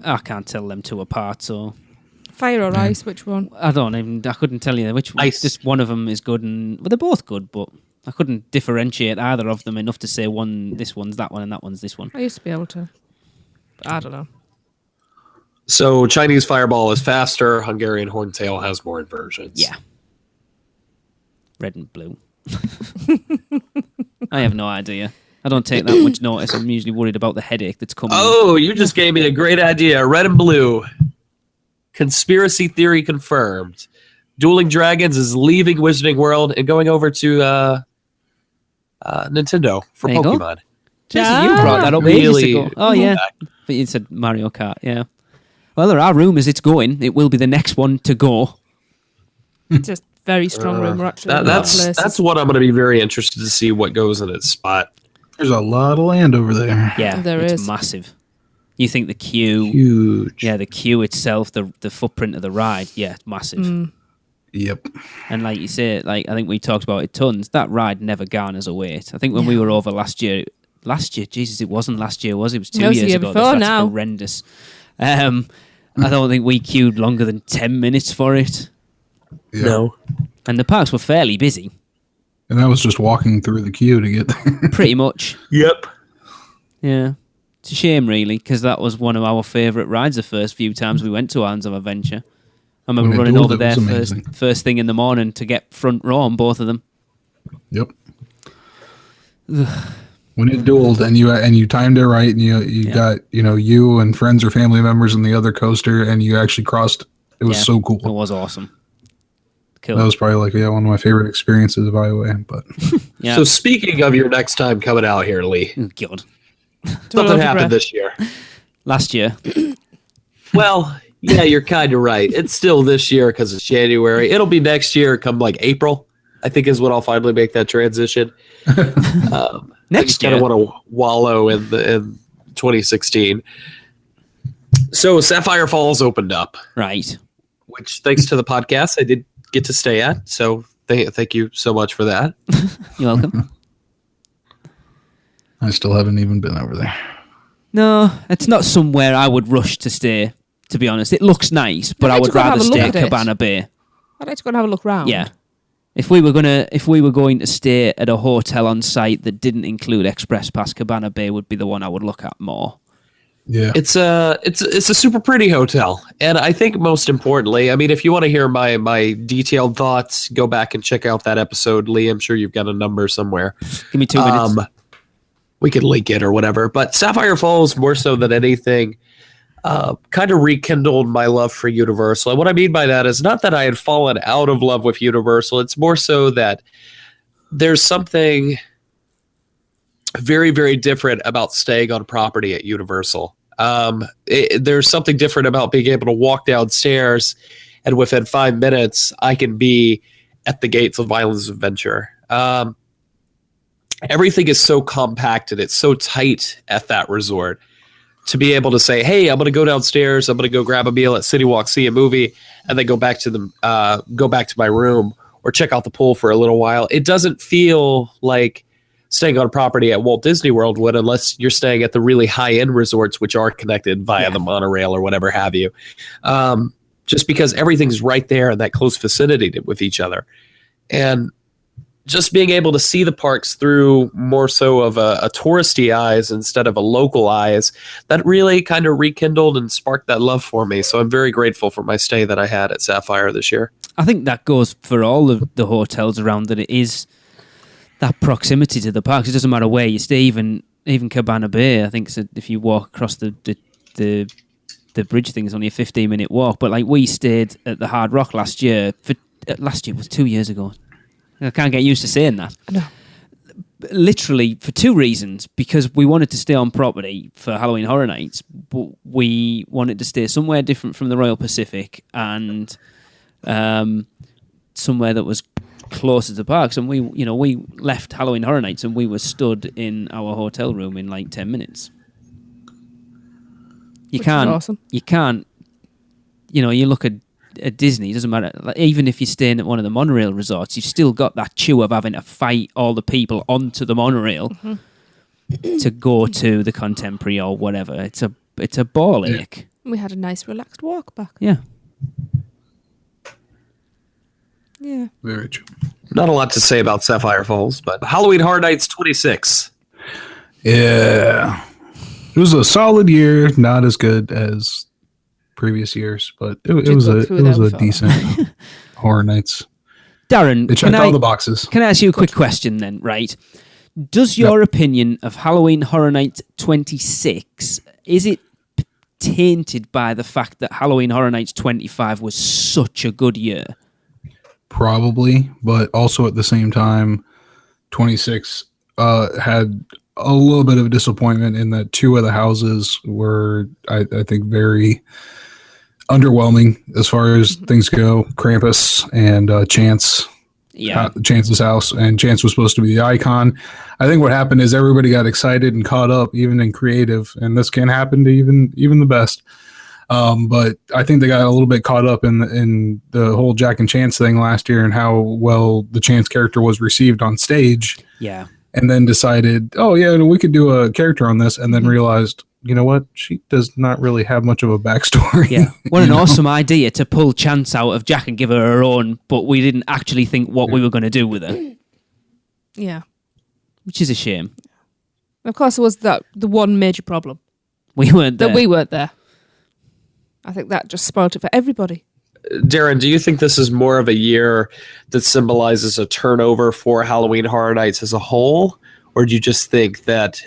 I can't tell them two apart, so... Fire or ice, which one? I couldn't tell you which one. Just one of them is good, and they're both good, but I couldn't differentiate either of them enough to say this one's that one and that one's this one. I used to be able to. But I don't know. So Chinese Fireball is faster. Hungarian Horntail has more inversions. Yeah. Red and blue. I have no idea. I don't take that much notice. I'm usually worried about the headache that's coming. Oh, you just gave me a great idea. Red and blue. Conspiracy theory confirmed. Dueling Dragons is leaving Wizarding World and going over to Nintendo for Pokemon. Jason, you brought that up ages ago. Oh, yeah. But you said Mario Kart, yeah. Well, there are rumours it's going. It will be the next one to go. Just very strong rumour, actually. That's what I'm going to be very interested to see what goes in its spot. There's a lot of land over there. Yeah, it's massive. You think the queue... Huge. Yeah, the queue itself, the footprint of the ride, it's massive. Yep. And like you say, I think we talked about it tons, that ride never garners a wait. I think when we were over last year, Jesus, it wasn't last year, was it? It was 2 years ago. That's horrendous. I don't think we queued longer than 10 minutes for it. Yep. No. And the parks were fairly busy. And that was just walking through the queue to get there. Pretty much. Yep. Yeah. It's a shame, really, because that was one of our favourite rides the first few times we went to Islands of Adventure. I remember running over there first thing in the morning to get front row on both of them. Yep. When it dueled and you timed it right and you got you and friends or family members in the other coaster and you actually crossed, it was so cool. It was awesome. Cool. That was probably one of my favorite experiences of Iowa. But So speaking of your next time coming out here, Lee. Oh, God. Something happened this year. Last year. Well, yeah, you're kind of right. It's still this year because it's January. It'll be next year come April, I think is when I'll finally make that transition. Next year. I kind of want to wallow in 2016. So Sapphire Falls opened up. Right. Which, thanks to the podcast, I did get to stay at. So thank you so much for that. You're welcome. I still haven't even been over there. No, it's not somewhere I would rush to stay, to be honest. It looks nice, but I would rather stay at Cabana Bay. I'd like to go and have a look round. Yeah. If we were going to stay at a hotel on site that didn't include Express Pass, Cabana Bay would be the one I would look at more. Yeah. It's a super pretty hotel. And I think most importantly, I mean, if you want to hear my detailed thoughts, go back and check out that episode. Lee, I'm sure you've got a number somewhere. Give me 2 minutes. We could link it or whatever. But Sapphire Falls, more so than anything, kind of rekindled my love for Universal. And what I mean by that is not that I had fallen out of love with Universal. It's more so that there's something very, very different about staying on property at Universal. There's something different about being able to walk downstairs and within 5 minutes, I can be at the gates of Islands of Adventure. Everything is so compact and it's so tight at that resort to be able to say, hey, I'm going to go downstairs. I'm going to go grab a meal at City Walk, see a movie, and then go back to my room or check out the pool for a little while. It doesn't feel like staying on property at Walt Disney World would, unless you're staying at the really high-end resorts, which are connected via the monorail or whatever have you. Just because everything's right there in that close vicinity with each other. And just being able to see the parks through more so of a touristy eyes instead of a local eyes, that really kind of rekindled and sparked that love for me. So I'm very grateful for my stay that I had at Sapphire this year. I think that goes for all of the hotels around, that it is that proximity to the parks. It doesn't matter where you stay, even Cabana Bay. I think if you walk across the bridge thing, it's only a 15-minute walk. But like, we stayed at the Hard Rock last year. Last year was 2 years ago. I can't get used to saying that. No. Literally for two reasons. Because we wanted to stay on property for Halloween Horror Nights, but we wanted to stay somewhere different from the Royal Pacific and somewhere that was closer to the parks. And we left Halloween Horror Nights and we were stood in our hotel room in like 10 minutes. You can't, you look at Disney, it doesn't matter. Like, even if you're staying at one of the monorail resorts, you've still got that chew of having to fight all the people onto the monorail to go to the Contemporary or whatever. It's a ball ache. We had a nice relaxed walk back. Yeah. Yeah. Very true. Not a lot to say about Sapphire Falls, but Halloween Horror Nights 26. Yeah. It was a solid year, not as good as previous years, but it was a decent Horror Nights. Darren, it checked all the boxes. Can I ask you a quick question then, right? Does your opinion of Halloween Horror Nights 26, is it tainted by the fact that Halloween Horror Nights 25 was such a good year? Probably, but also at the same time, 26 had a little bit of a disappointment in that two of the houses were, I think, very underwhelming as far as things go. Krampus and Chance. Yeah. Chance's house, and Chance was supposed to be the icon. I think what happened is everybody got excited and caught up, even in creative, and this can happen to even the best. But I think they got a little bit caught up in the whole Jack and Chance thing last year and how well the Chance character was received on stage. Yeah. And then decided, oh yeah, we could do a character on this, and then realized, you know what, she does not really have much of a backstory. Yeah, what an awesome idea to pull Chance out of Jack and give her her own, but we didn't actually think what we were going to do with her. Yeah. Which is a shame. Of course, it was the one major problem. We weren't there. That we weren't there. I think that just spoiled it for everybody. Darren, do you think this is more of a year that symbolizes a turnover for Halloween Horror Nights as a whole? Or do you just think that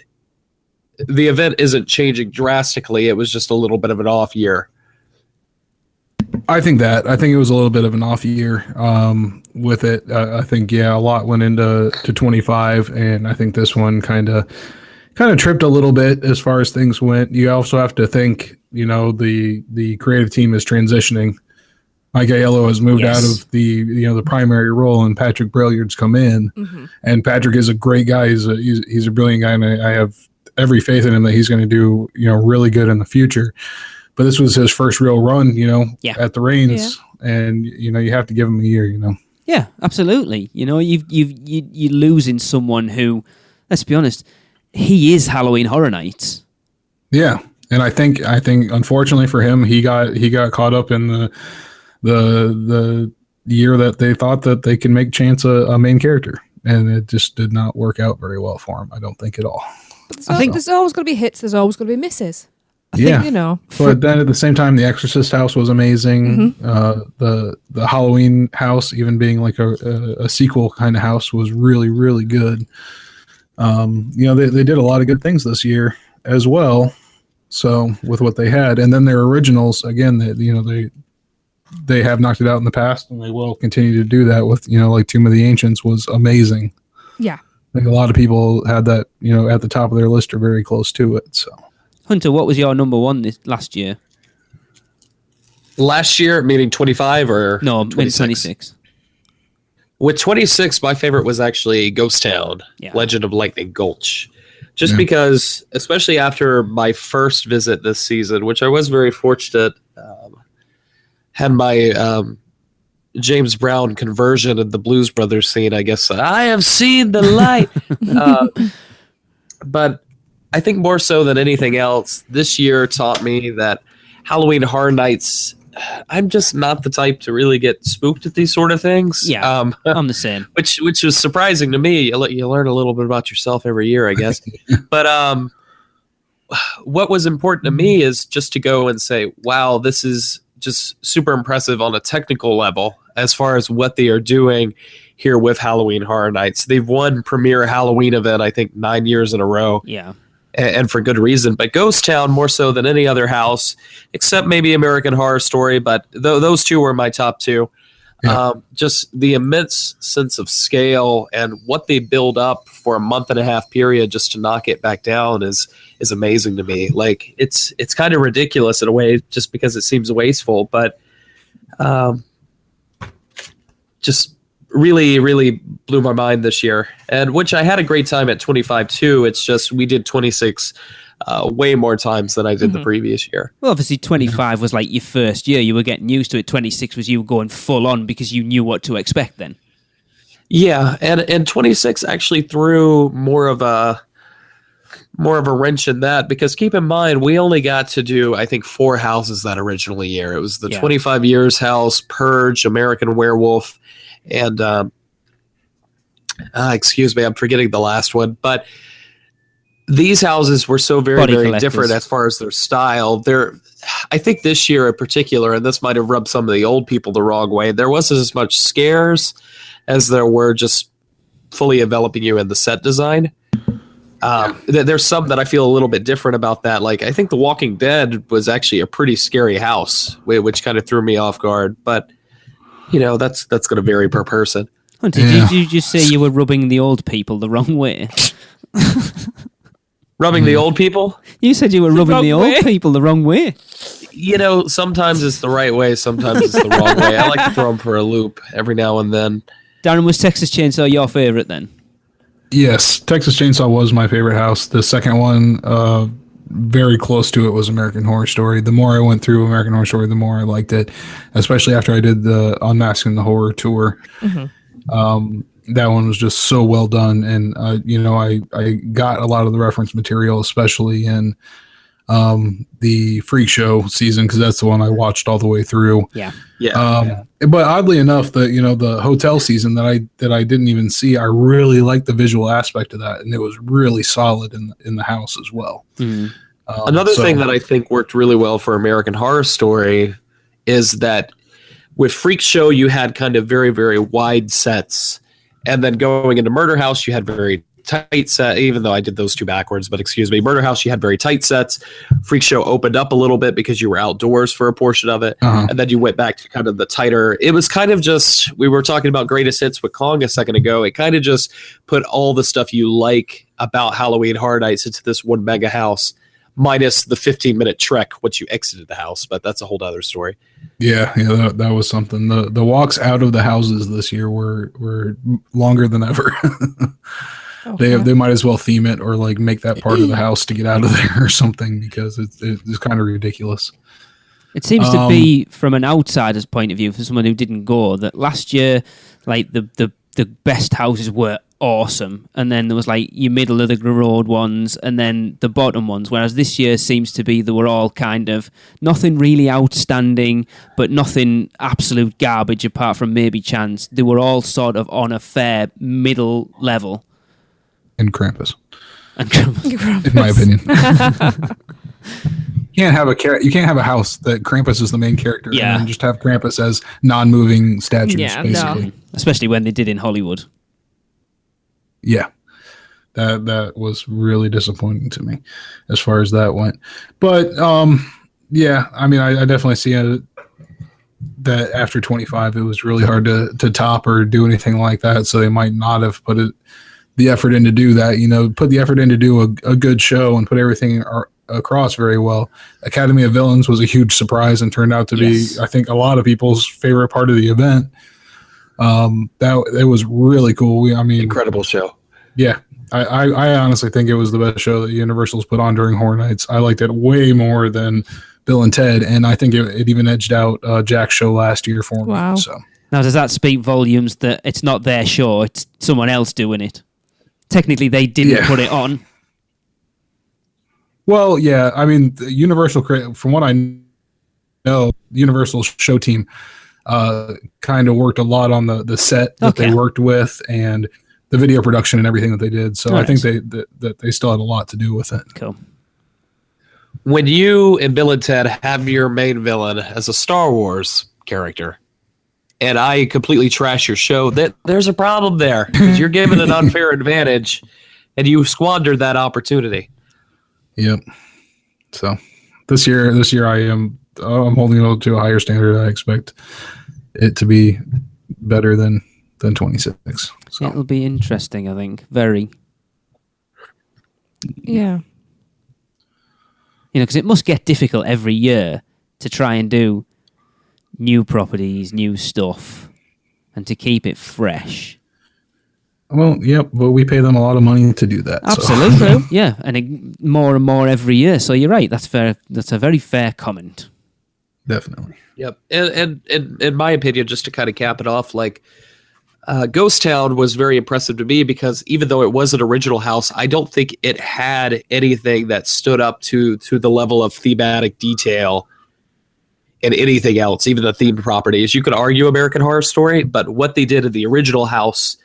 the event isn't changing drastically? It was just a little bit of an off year. I think it was a little bit of an off year with it. I think, a lot went into 25, and I think this one kind of tripped a little bit as far as things went. You also have to think, the creative team is transitioning. Mike Aiello has moved out of the primary role, and Patrick Brilliard's come in. Mm-hmm. And Patrick is a great guy. He's a brilliant guy, and I have every faith in him that he's going to do really good in the future. But this was his first real run, at the reins, and you have to give him a year. Yeah, absolutely. You're losing someone who, let's be honest, he is Halloween Horror Nights. Yeah, and I think unfortunately for him, he got caught up in the year that they thought that they can make Chance a main character, and it just did not work out very well for him. I don't think at all. There's always going to be hits. There's always going to be misses. I think, you know. But then at the same time, the Exorcist house was amazing. The Halloween house, even being like a sequel kind of house, was really, really good. You know, they did a lot of good things this year as well. So with what they had, and then their originals, again, they have knocked it out in the past, and they will continue to do that with, you know, like Tomb of the Ancients was amazing. Yeah. I think a lot of people had that, you know, at the top of their list or very close to it. So, Hunter, what was your number one last year? Last year, meaning 25 or No, 26? With 26, my favorite was actually Ghost Town, Legend of Lightning Gulch. Just because, especially after my first visit this season, which I was very fortunate, had my James Brown conversion in the Blues Brothers scene, I guess. I have seen the light. But I think more so than anything else, this year taught me that Halloween Horror Nights, I'm just not the type to really get spooked at these sort of things. Yeah, I'm the same. Which was surprising to me. You learn a little bit about yourself every year, I guess. But what was important to me is just to go and say, wow, this is just super impressive on a technical level as far as what they are doing here with Halloween Horror Nights. They've won premier Halloween event, I think, 9 years in a row. Yeah. And for good reason. But Ghost Town, more so than any other house, except maybe American Horror Story, but those two were my top two. Yeah. Just the immense sense of scale and what they build up for a month and a half period just to knock it back down is amazing to me. Like, it's kind of ridiculous in a way just because it seems wasteful, but just really, really blew my mind this year, and which I had a great time at 25 too. It's just we did 26 way more times than I did the previous year. Well, obviously 25 was like your first year. You were getting used to it. 26 was you going full on because you knew what to expect then. Yeah, and 26 actually threw more of a wrench in that, because keep in mind, we only got to do, I think, 4 houses that original year. It was the 25 Years house, Purge, American Werewolf, and excuse me, I'm forgetting the last one. But these houses were so very, very different as far as their style. I think this year in particular, and this might have rubbed some of the old people the wrong way, there wasn't as much scares as there were just fully enveloping you in the set design. There's some that I feel a little bit different about that. Like, I think The Walking Dead was actually a pretty scary house, which kind of threw me off guard. But, you know, that's going to vary per person. Hunter, did you just say you were rubbing the old people the wrong way? Rubbing the old people? You said you were rubbing the old people the wrong way. You know, sometimes it's the right way, sometimes it's the wrong way. I like to throw them for a loop every now and then. Darren, was Texas Chainsaw your favorite then? Yes, Texas Chainsaw was my favorite house. The second one, very close to it, was American Horror Story. The more I went through American Horror Story, the more I liked it, especially after I did the Unmasking the Horror tour. That one was just so well done, and you know, I got a lot of the reference material, especially in the Freak Show season, because that's the one I watched all the way through. But oddly enough, the hotel season that I didn't even see, I really liked the visual aspect of that, and it was really solid in the house as well. Another thing that I think worked really well for American Horror Story is that with Freak Show you had kind of very, very wide sets, and then going into Murder House you had very tight set, even though I did those two backwards, but excuse me. Murder House, you had very tight sets. Freak Show opened up a little bit because you were outdoors for a portion of it. And then you went back to kind of the tighter. It was kind of just, we were talking about greatest hits with Kong a second ago. It kind of just put all the stuff you like about Halloween Horror Nights into this one mega house, minus the 15-minute trek once you exited the house, but that's a whole other story. Yeah, that was something. The walks out of the houses this year were longer than ever. Okay. They might as well theme it or like make that part of the house to get out of there or something, because it's kind of ridiculous. It seems to be, from an outsider's point of view, for someone who didn't go, that last year, like the best houses were awesome, and then there was like your middle of the road ones, and then the bottom ones. Whereas this year seems to be they were all kind of nothing really outstanding, but nothing absolute garbage apart from maybe Chance. They were all sort of on a fair middle level. And Krampus. In my opinion. can't have a house that Krampus is the main character. Yeah. And just have Krampus as non-moving statues, basically. No. Especially when they did in Hollywood. Yeah. That was really disappointing to me as far as that went. But yeah, I mean, I definitely see that after 25, it was really hard to top or do anything like that. So they might not have put the effort in to do that. Put the effort in to do a good show and put everything across very well. Academy of Villains was a huge surprise and turned out to be, I think, a lot of people's favorite part of the event. It was really cool. Incredible show. Yeah. I honestly think it was the best show that Universal's put on during Horror Nights. I liked it way more than Bill and Ted, and I think it even edged out Jack's show last year for me. Wow. So. Now, does that speak volumes that it's not their show, it's someone else doing it? Technically, they didn't put it on. Well, yeah. I mean, the Universal, from what I know, Universal show team kind of worked a lot on the set that they worked with and the video production and everything that they did. So I think they still had a lot to do with it. Cool. When you and Bill and Ted have your main villain as a Star Wars character, and I completely trash your show, there's a problem there because you're given an unfair advantage, and you squandered that opportunity. Yep. So this year I'm holding it to a higher standard. I expect it to be better than 26. So. It'll be interesting, I think. Very. Yeah. Because it must get difficult every year to try and do new properties, new stuff, and to keep it fresh. Well, yep, but we pay them a lot of money to do that. Absolutely. So. Yeah, and more and more every year. So you're right. That's fair. That's a very fair comment. Definitely. Yep. And in my opinion, just to kind of cap it off, Ghost Town was very impressive to me because even though it was an original house, I don't think it had anything that stood up to the level of thematic detail and anything else, even the themed properties. You could argue American Horror Story, but what they did in the original house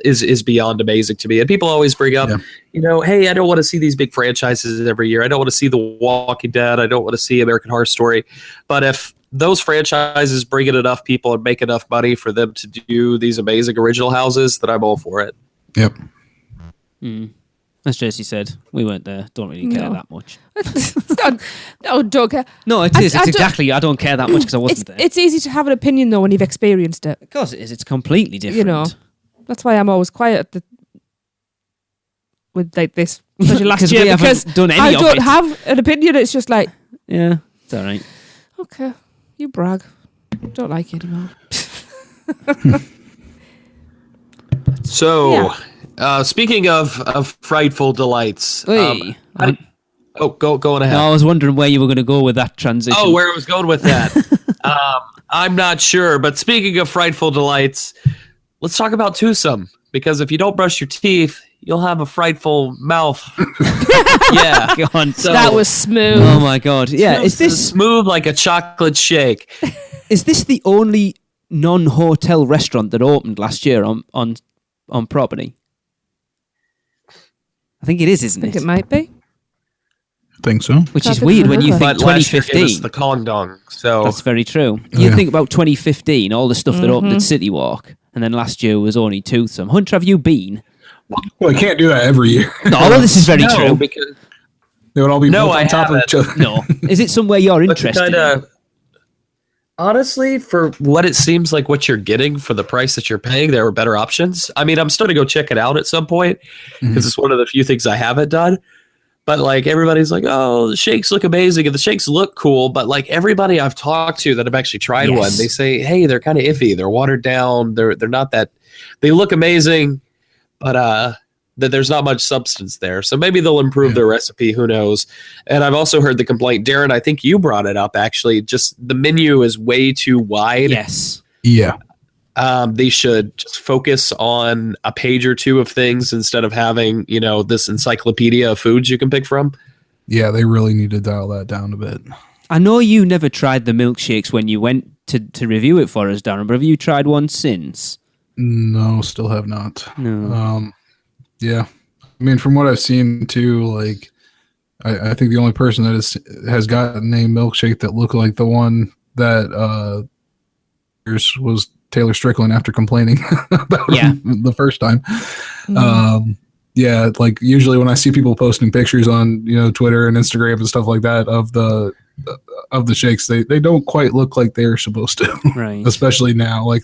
is beyond amazing to me. And people always bring up, hey, I don't want to see these big franchises every year. I don't want to see The Walking Dead. I don't want to see American Horror Story. But if those franchises bring in enough people and make enough money for them to do these amazing original houses, then I'm all for it. Yep. As Jesse said, we weren't there. Don't really care that much. Don't care. No, it is. It's exactly. I don't care that much because I wasn't there. It's easy to have an opinion though when you've experienced it. Of course it is. It's completely different. That's why I'm always quiet with this, especially last year, we haven't because done any I of don't it. have an opinion. It's just like, yeah, it's all right. Okay, you brag. Don't like you anymore. So, speaking of frightful delights, go on ahead. No, I was wondering where you were going to go with that transition. Oh, where I was going with that. I'm not sure, but speaking of frightful delights, let's talk about twosome, because if you don't brush your teeth, you'll have a frightful mouth. Yeah. God, so, that was smooth. Oh my God. Yeah. Is this smooth like a chocolate shake? Is this the only non-hotel restaurant that opened last year on property? I think it is, isn't it? I think it might be. Think so. Which Can't is weird when you remember. think But last year gave 2015. us the Kong Dong. So That's very true. You think about 2015, all the stuff that opened at City Walk, and then last year was only Toothsome. Hunter, have you been? Well, I can't do that every year. No, well, this is very true. because They would all be built I on top of haven't. each other. No. Is it somewhere you're but to interested in? kinda, honestly, for what it seems like what you're getting for the price that you're paying, there are better options. I mean, I'm still going to go check it out at some point because it's one of the few things I haven't done. But like everybody's like, oh, the shakes look amazing and the shakes look cool. But like everybody I've talked to that have actually tried one, they say, hey, they're kind of iffy. They're watered down. They're not that. They look amazing, but that there's not much substance there. So maybe they'll improve their recipe. Who knows? And I've also heard the complaint, Darren. I think you brought it up actually. Just the menu is way too wide. Yes. Yeah. They should just focus on a page or two of things instead of having, this encyclopedia of foods you can pick from. Yeah, they really need to dial that down a bit. I know you never tried the milkshakes when you went to review it for us, Darren, but have you tried one since? No, still have not. No. Yeah. I mean, from what I've seen too, like, I think the only person that has gotten a milkshake that looked like the one that was Taylor Strickland after complaining about him the first time. Yeah, like usually when I see people posting pictures on Twitter and Instagram and stuff like that of the shakes, they don't quite look like they're supposed to. Right. Especially now. Like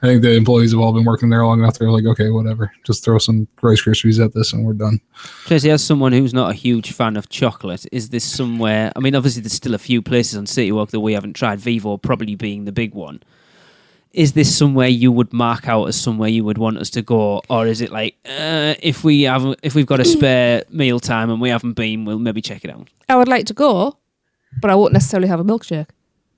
I think the employees have all been working there long enough. They're like, okay, whatever. Just throw some Rice Krispies at this and we're done. Tracy, as someone who's not a huge fan of chocolate, is this somewhere? I mean, obviously there's still a few places on City Walk that we haven't tried. Vivo probably being the big one. Is this somewhere you would mark out as somewhere you would want us to go, or is it like if we've got a spare meal time and we haven't been, we'll maybe check it out? I would like to go, but I won't necessarily have a milkshake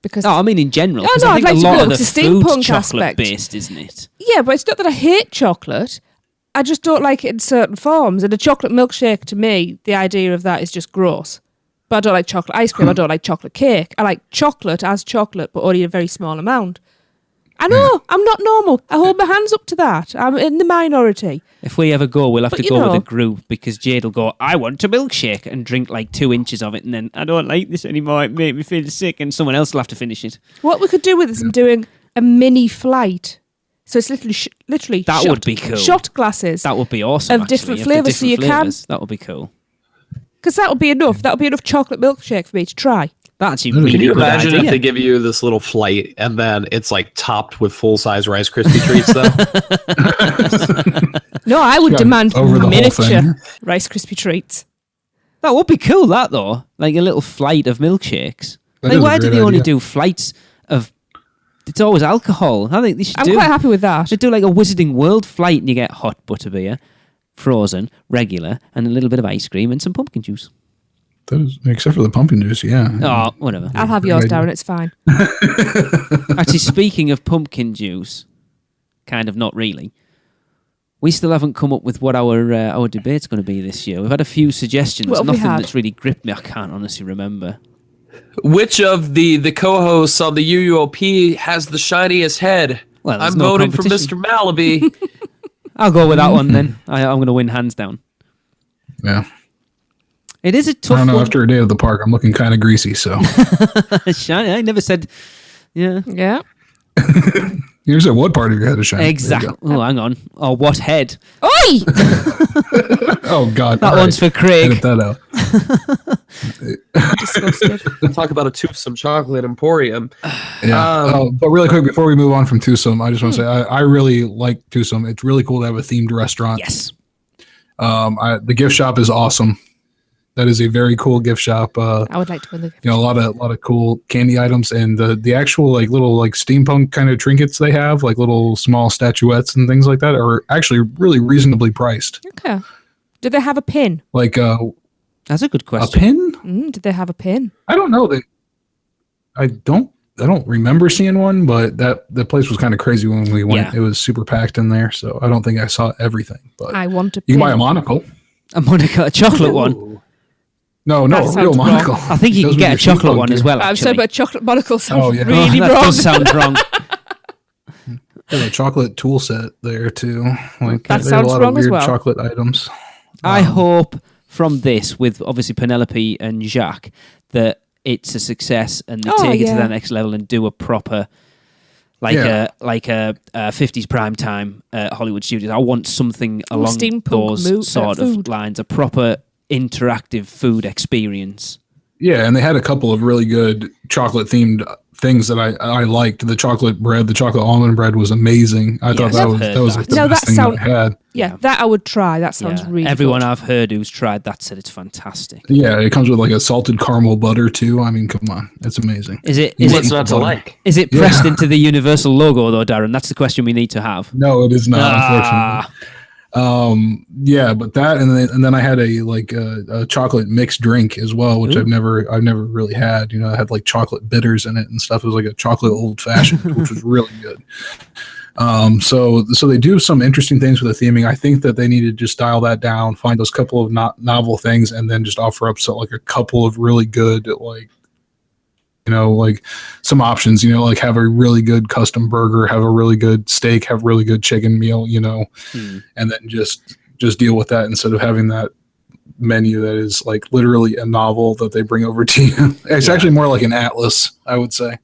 because. No, I mean in general. No, I think I'd like a to lot go. of the It's a food's steampunk chocolate aspect. based, isn't it? Yeah, but it's not that I hate chocolate. I just don't like it in certain forms. And a chocolate milkshake, to me, the idea of that is just gross. But I don't like chocolate ice cream. I don't like chocolate cake. I like chocolate as chocolate, but only a very small amount. I know, I'm not normal. I hold my hands up to that. I'm in the minority. If we ever go, we'll have to you go know. with a group because Jade will go, I want a milkshake, and drink like 2 inches of it, and then I don't like this anymore. It made me feel sick, and someone else will have to finish it. What we could do with this is doing a mini flight. So it's literally That would be cool. Shot glasses. That would be awesome. Of different flavours, so you can. That would be cool. Because that would be enough. That would be enough chocolate milkshake for me to try. That's actually Can really Can you good imagine idea. if they give you this little flight and then it's like topped with full-size Rice Krispie treats, though? No, I would demand over the whole miniature thing. Rice Krispie treats. That would be cool, that though. Like a little flight of milkshakes. That Like, is a why do great they only idea. do flights of... It's always alcohol. I think they should I'm do... quite happy with that. Should do like a Wizarding World flight and you get hot butterbeer, frozen, regular, and a little bit of ice cream and some pumpkin juice. Except for the pumpkin juice, yeah. Oh, whatever. I'll have Good yours, idea. Darren. It's fine. Actually, speaking of pumpkin juice, kind of not really. We still haven't come up with what our debate's going to be this year. We've had a few suggestions. What have we Nothing had? that's really gripped me. I can't honestly remember. Which of the co-hosts on the UUOP has the shiniest head? Well, there's I'm no voting for competition. Mr. Malaby. I'll go with that one then. I'm going to win hands down. Yeah. It is a I tough don't know. one. After a day at the park, I'm looking kind of greasy. So Shiny. I never said. Yeah. Yeah. you said what part of your head is shiny? Exactly. Oh, hang on. Oh, what head? Oi! Oh God, That All one's right. for Craig. Edit that out. Disgusted. Talk about a toothsome chocolate emporium. Yeah. But really quick, before we move on from Twosome, I just want to say I really like Twosome. It's really cool to have a themed restaurant. Yes. The gift shop is awesome. That is a very cool gift shop. I would like to win the gift. A lot of cool candy items, and the actual like little like steampunk kind of trinkets they have, like little small statuettes and things like that, are actually really reasonably priced. Okay. Do they have a pin? Like That's a good a question. pin? Did they have a pin? I don't know. I don't remember seeing one, but the place was kind of crazy when we went. Yeah. It was super packed in there, so I don't think I saw everything. But I want a you pin. can buy a monocle. A Monaco, a chocolate one. No, That a sounds real wrong. monocle. I think you Goes can with get a your chocolate steampunk one gear. as well, I'm actually. sorry, but chocolate monocle sounds Oh, yeah. really that wrong. does sound wrong. There's a chocolate tool set there too. Like That there's sounds a lot wrong of as weird well. chocolate items. I hope from this, with obviously Penelope and Jacques, that it's a success and they Oh, take it to yeah. the next level and do a proper, like Yeah. a 50s prime time Hollywood Studios. I want something along steampunk those sort of food. lines, a proper interactive food experience. Yeah, and they had a couple of really good chocolate themed things that I liked. The chocolate bread, the chocolate almond bread was amazing. I thought Yes, that I've was heard that was that. like the No, best that thing sound- that I had. Yeah, that I would try. That sounds Yeah. really Everyone good. I've heard who's tried that said it's fantastic. Yeah, it comes with like a salted caramel butter too. I mean, come on, it's amazing. Is it What's not to like? is it pressed into the Universal logo though, Darren? That's the question we need to have. No, it is not, Ah. unfortunately. Yeah, but that and then I had a chocolate mixed drink as well, which Ooh. I've never really had. I had like chocolate bitters in it and stuff. It was like a chocolate old fashioned, which was really good. So they do some interesting things with the theming. I think that they need to just dial that down, find those couple of novel things, and then just offer up like a couple of really good like some options, like have a really good custom burger, have a really good steak, have really good chicken meal, and then just deal with that instead of having that menu that is like literally a novel that they bring over to you. It's actually more like an atlas, I would say.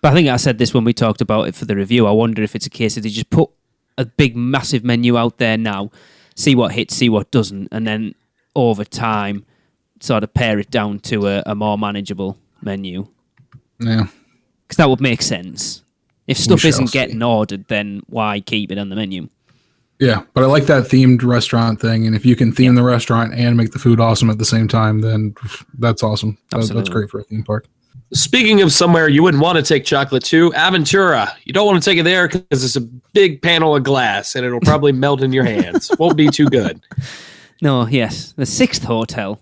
But I think I said this when we talked about it for the review. I wonder if it's a case that they just put a big, massive menu out there now, see what hits, see what doesn't, and then over time sort of pare it down to a more manageable menu. Yeah. Because that would make sense. If stuff isn't getting ordered, then why keep it on the menu? Yeah, but I like that themed restaurant thing, and if you can theme the restaurant and make the food awesome at the same time, then that's awesome. That's great for a theme park. Speaking of somewhere you wouldn't want to take chocolate to, Aventura. You don't want to take it there because it's a big panel of glass and it'll probably melt in your hands. Won't be too good. No, yes. The 6th hotel,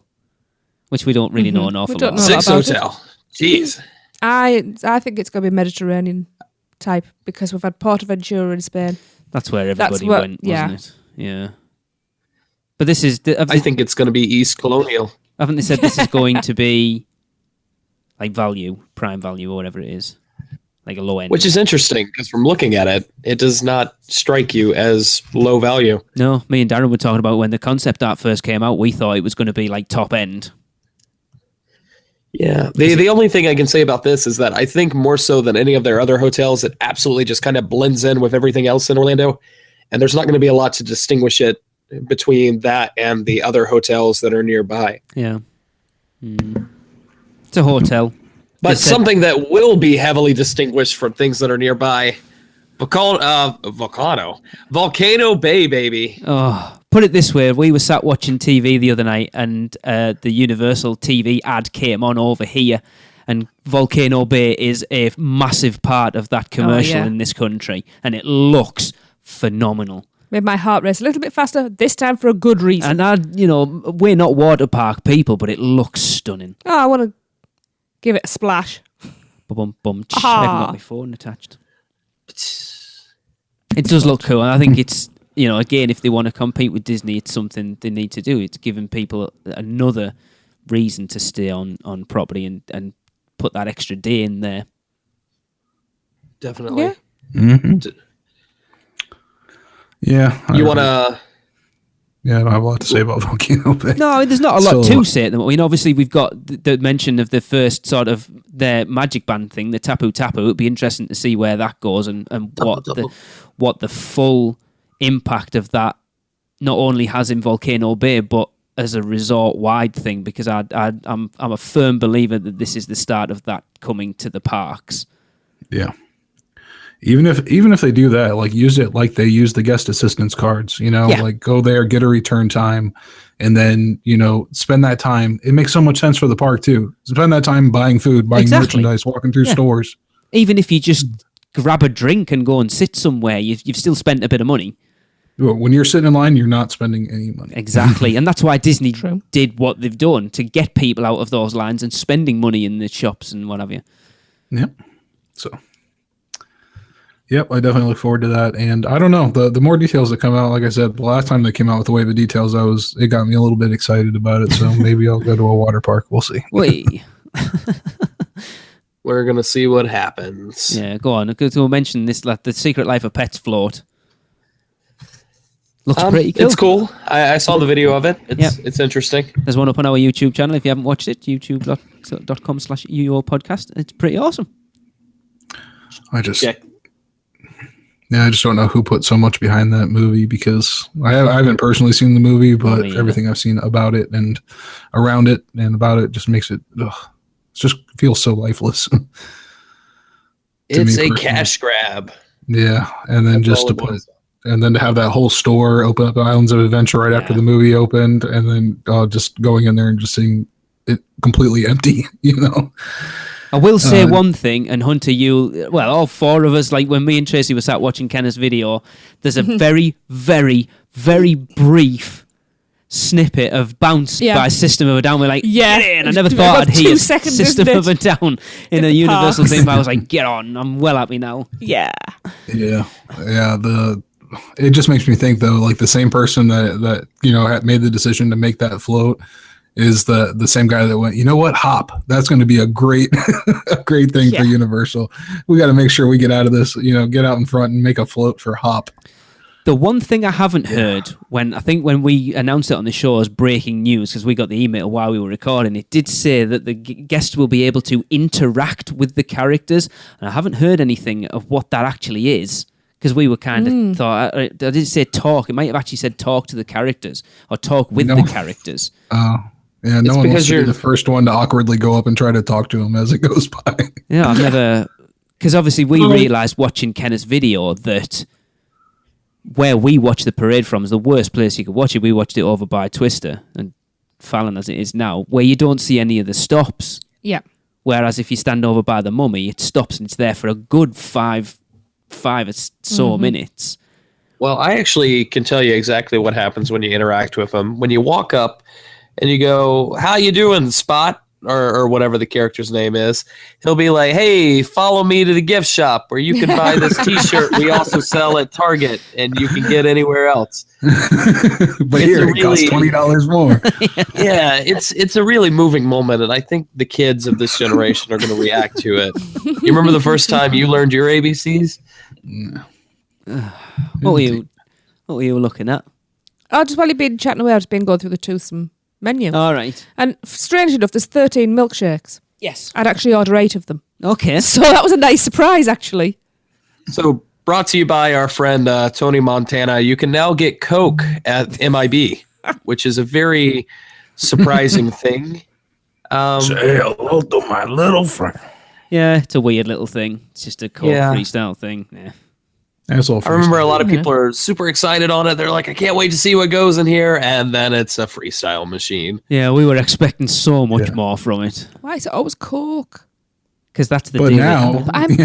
which we don't really know an awful lot. 6th hotel. Jeez. I think it's going to be Mediterranean type because we've had Portaventura in Spain. That's where everybody went, wasn't it? Yeah. But this is... I think it's going to be East Colonial. Haven't they said this is going to be like value, prime value, or whatever it is? Like a low end. Which is interesting, because from looking at it, it does not strike you as low value. No, me and Darren were talking about when the concept art first came out, we thought it was going to be like top end. Yeah. The only thing I can say about this is that I think more so than any of their other hotels, it absolutely just kind of blends in with everything else in Orlando. And there's not going to be a lot to distinguish it between that and the other hotels that are nearby. Yeah. It's a hotel. But something that will be heavily distinguished from things that are nearby, Volcano Bay, baby. Oh, put it this way. We were sat watching TV the other night and the Universal TV ad came on over here, and Volcano Bay is a massive part of that commercial in this country, and it looks phenomenal. Made my heart race a little bit faster, this time for a good reason. And we're not water park people, but it looks stunning. Oh, I want to give it a splash. Bum. I haven't got my phone attached. It does look cool, and I think it's, again, if they want to compete with Disney, it's something they need to do. It's giving people another reason to stay on property and put that extra day in there. Definitely. Yeah. Mm-hmm. Yeah. You want to... Yeah, I don't have a lot to say about Volcano Bay. No, there's not a lot to say at the moment. Obviously, we've got the mention of the first sort of their magic band thing, the Tapu Tapu. It'd be interesting to see where that goes and what the full impact of that not only has in Volcano Bay, but as a resort-wide thing, because I'm a firm believer that this is the start of that coming to the parks. Yeah. Even if they do that, like use it like they use the guest assistance cards, like go there, get a return time, and then, spend that time. It makes so much sense for the park too. Spend that time buying food, buying merchandise, walking through stores. Even if you just grab a drink and go and sit somewhere, you've still spent a bit of money. When you're sitting in line, you're not spending any money. Exactly. And that's why Disney did what they've done to get people out of those lines and spending money in the shops and what have you. Yep. So... Yep, I definitely look forward to that. And I don't know, the more details that come out, like I said, the last time they came out with the wave of details, it got me a little bit excited about it. So maybe I'll go to a water park. We'll see. Wait. We're going to see what happens. Yeah, go on. We'll mention this, like the Secret Life of Pets float. Looks pretty cool. It's cool. I saw the video of it. It's interesting. There's one up on our YouTube channel. If you haven't watched it, youtube.com/UO podcast. It's pretty awesome. I just don't know who put so much behind that movie, because I haven't personally seen the movie, but everything I've seen about it and around it and about it just makes it just feels so lifeless. It's a cash grab. Yeah, and then to have that whole store open up Islands of Adventure right after the movie opened, and then just going in there and just seeing it completely empty, I will say one thing, and Hunter, all four of us, like when me and Tracy were sat watching Kenneth's video, there's a very, very, very brief snippet of Bounce by System of a Down. We're like, get in. I never thought I'd hear System of a Down in a Universal thing, but I was like, get on. I'm well happy now. Yeah. Yeah. It just makes me think, though, like the same person that had made the decision to make that float is the same guy that went, you know what, Hop. That's going to be a great thing for Universal. We got to make sure we get out of this, get out in front and make a float for Hop. The one thing I haven't heard when we announced it on the show as breaking news, because we got the email while we were recording, it did say that the guests will be able to interact with the characters, and I haven't heard anything of what that actually is, because we were kind of thought, I didn't say talk, it might have actually said talk to the characters, or talk with the characters. Oh. Yeah, no one wants to be the first one to awkwardly go up and try to talk to him as it goes by. Yeah, I've never... Because obviously we realised watching Kenneth's video that where we watch the parade from is the worst place you could watch it. We watched it over by Twister and Fallon as it is now, where you don't see any of the stops. Yeah. Whereas if you stand over by the mummy, it stops and it's there for a good five or so minutes. Well, I actually can tell you exactly what happens when you interact with him. When you walk up and you go, "How you doing, Spot?" or whatever the character's name is, he'll be like, "Hey, follow me to the gift shop where you can buy this T-shirt we also sell at Target and you can get anywhere else." But here it costs $20 more. Yeah, it's a really moving moment, and I think the kids of this generation are going to react to it. You remember the first time you learned your ABCs? No. What were you looking at? Oh, just while you've been chatting away, I've just been going through the Toothsome menu. All right. And strange enough, there's 13 milkshakes. Yes. I'd actually order 8 of them. Okay. So that was a nice surprise, actually. So, brought to you by our friend Tony Montana, you can now get Coke at MIB, which is a very surprising thing. Say hello to my little friend. Yeah, it's a weird little thing. It's just a cold freestyle thing. Yeah. I remember a lot of people are super excited on it. They're like, "I can't wait to see what goes in here." And then it's a freestyle machine. Yeah, we were expecting so much more from it. Why is it always Coke? Because that's the But deal.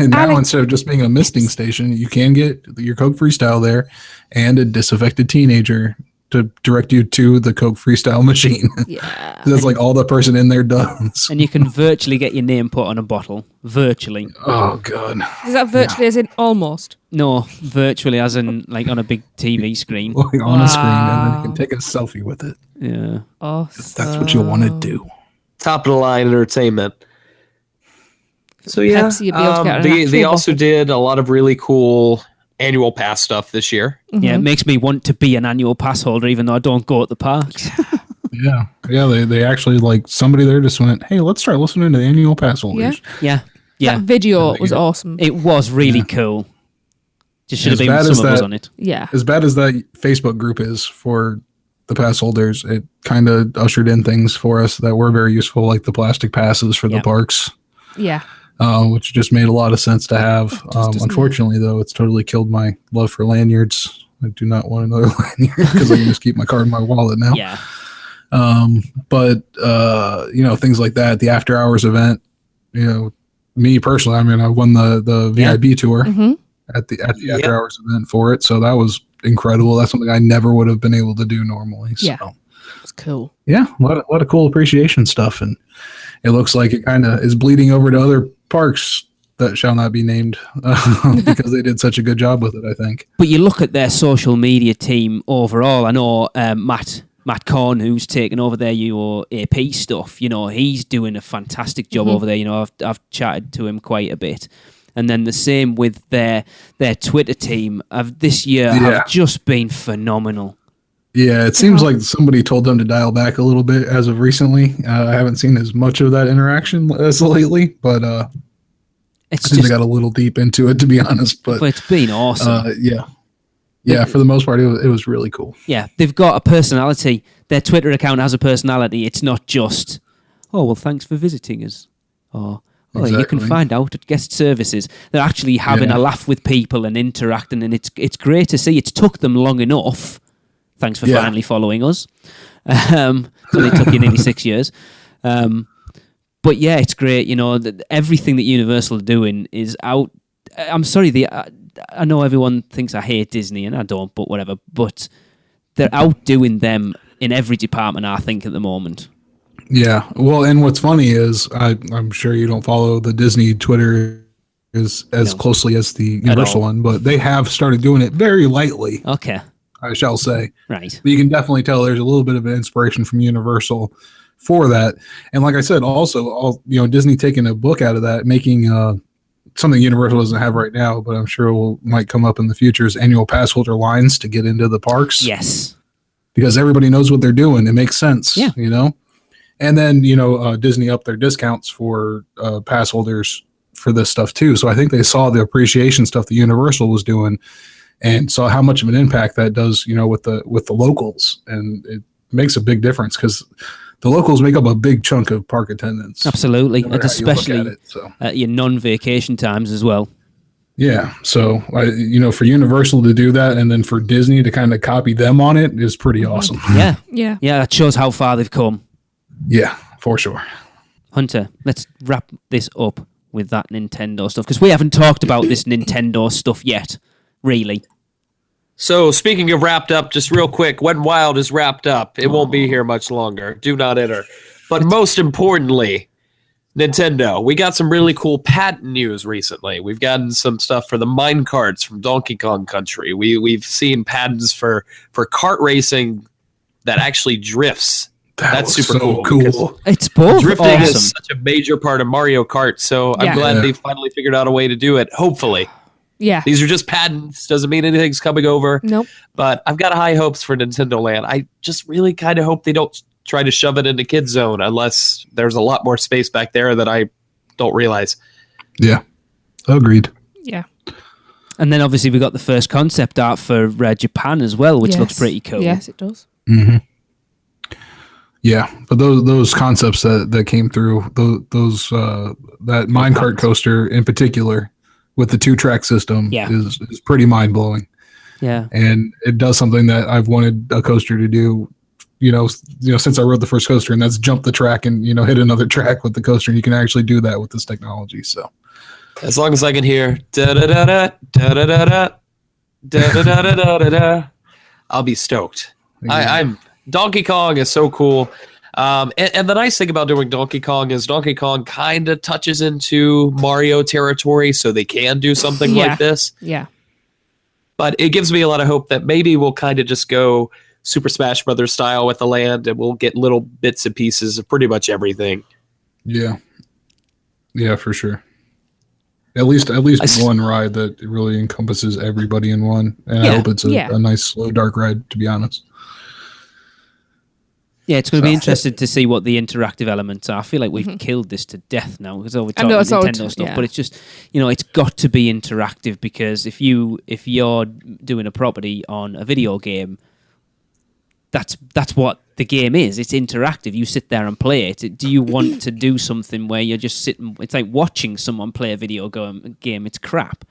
now instead of just being a misting station, you can get your Coke Freestyle there and a disaffected teenager to direct you to the Coke Freestyle machine. Yeah. That's like all the person in there does. And you can virtually get your name put on a bottle. Virtually. Oh, God. Is that virtually as in almost? No, virtually as in like on a big TV screen. Like on a screen, and then you can take a selfie with it. Yeah. Oh, That's what you want to do. Top of the line entertainment. So yeah, Pepsi, you'd be able to get an they actual also did a lot of really cool annual pass stuff this year. Yeah, it makes me want to be an annual pass holder, even though I don't go at the parks. Yeah. They actually, like, somebody there just went, "Hey, let's start listening to the annual pass holders." Yeah. That video was awesome. It was really cool. Just should have been some of us on it. Yeah. As bad as that Facebook group is for the pass holders, it kind of ushered in things for us that were very useful, like the plastic passes for the parks. Yeah. Which just made a lot of sense to have. Unfortunately, though, it's totally killed my love for lanyards. I do not want another lanyard because I can just keep my card in my wallet now. Yeah. But things like that, the after hours event, me personally, I mean, I won the VIP tour at the after hours event for it. So that was incredible. That's something I never would have been able to do normally. So. Yeah. It's cool. Yeah. A lot of cool appreciation stuff. And it looks like it kind of is bleeding over to other parks that shall not be named because they did such a good job with it, I think. But you look at their social media team overall. I know Matt Korn, who's taken over their UOAP stuff, he's doing a fantastic job over there. I've chatted to him quite a bit. And then the same with their Twitter team of this year have just been phenomenal. Yeah, it seems like somebody told them to dial back a little bit as of recently. I haven't seen as much of that interaction as lately, but I think they got a little deep into it, to be honest. But it's been awesome. Yeah, for the most part, it was really cool. Yeah, they've got a personality. Their Twitter account has a personality. It's not just, "Oh, well, thanks for visiting us," or you can find out at guest services. They're actually having a laugh with people and interacting, and it's great to see. It's took them long enough. Thanks for finally following us. So it took you nearly 6 years. But yeah, it's great. Everything that Universal are doing is out. I'm sorry, I know everyone thinks I hate Disney, and I don't, but whatever. But they're outdoing them in every department, I think, at the moment. Yeah. Well, and what's funny is I'm sure you don't follow the Disney Twitter as closely as the Universal one, but they have started doing it very lightly. Okay. I shall say. Right. But you can definitely tell there's a little bit of an inspiration from Universal for that. And like I said, also, Disney taking a book out of that, making something Universal doesn't have right now, but I'm sure might come up in the future, is annual pass holder lines to get into the parks. Yes. Because everybody knows what they're doing. It makes sense, Yeah. And then, Disney upped their discounts for pass holders for this stuff too. So I think they saw the appreciation stuff that Universal was doing and saw how much of an impact that does, with the locals. And it makes a big difference because the locals make up a big chunk of park attendance. Absolutely. No And especially at your non-vacation times as well. Yeah. So, for Universal to do that and then for Disney to kind of copy them on it is pretty awesome. Yeah. Yeah. Yeah, that shows how far they've come. Yeah, for sure. Hunter, let's wrap this up with that Nintendo stuff because we haven't talked about this Nintendo stuff yet, really. So, speaking of wrapped up, just real quick, Wet n Wild is wrapped up. It won't be here much longer. Do not enter. But most importantly, Nintendo. We got some really cool patent news recently. We've gotten some stuff for the mine carts from Donkey Kong Country. We've seen patents for kart racing that actually drifts. That's super cool. It's both drifting awesome. is such a major part of Mario Kart, so I'm glad they finally figured out a way to do it. Hopefully. Yeah. These are just patents. Doesn't mean anything's coming over. Nope. But I've got high hopes for Nintendo Land. I just really kind of hope they don't try to shove it into Kids Zone unless there's a lot more space back there that I don't realize. Yeah. Agreed. Yeah. And then obviously we got the first concept art for Japan as well, which looks pretty cool. Yes, it does. Mm-hmm. Yeah, but those concepts that came through, those that minecart coaster in particular with the 2-track system is pretty mind blowing. Yeah, and it does something that I've wanted a coaster to do, since I rode the first coaster, and that's jump the track and hit another track with the coaster, and you can actually do that with this technology. So, as long as I can hear da da da da da da da da da da da da da, I'll be stoked. I'm Donkey Kong is so cool. And the nice thing about doing Donkey Kong is Donkey Kong kind of touches into Mario territory, so they can do something like this. Yeah. But it gives me a lot of hope that maybe we'll kind of just go Super Smash Brothers style with the land, and we'll get little bits and pieces of pretty much everything. Yeah. Yeah, for sure. At least one ride that really encompasses everybody in one. And I hope it's a nice, slow, dark ride, to be honest. Yeah, it's going to be interesting to see what the interactive elements are. I feel like we've killed this to death now because we're talking Nintendo stuff, but it's just, it's got to be interactive because if you're doing a property on a video game, that's what the game is. It's interactive. You sit there and play it. Do you want to do something where you're just sitting? It's like watching someone play a video game. It's crap.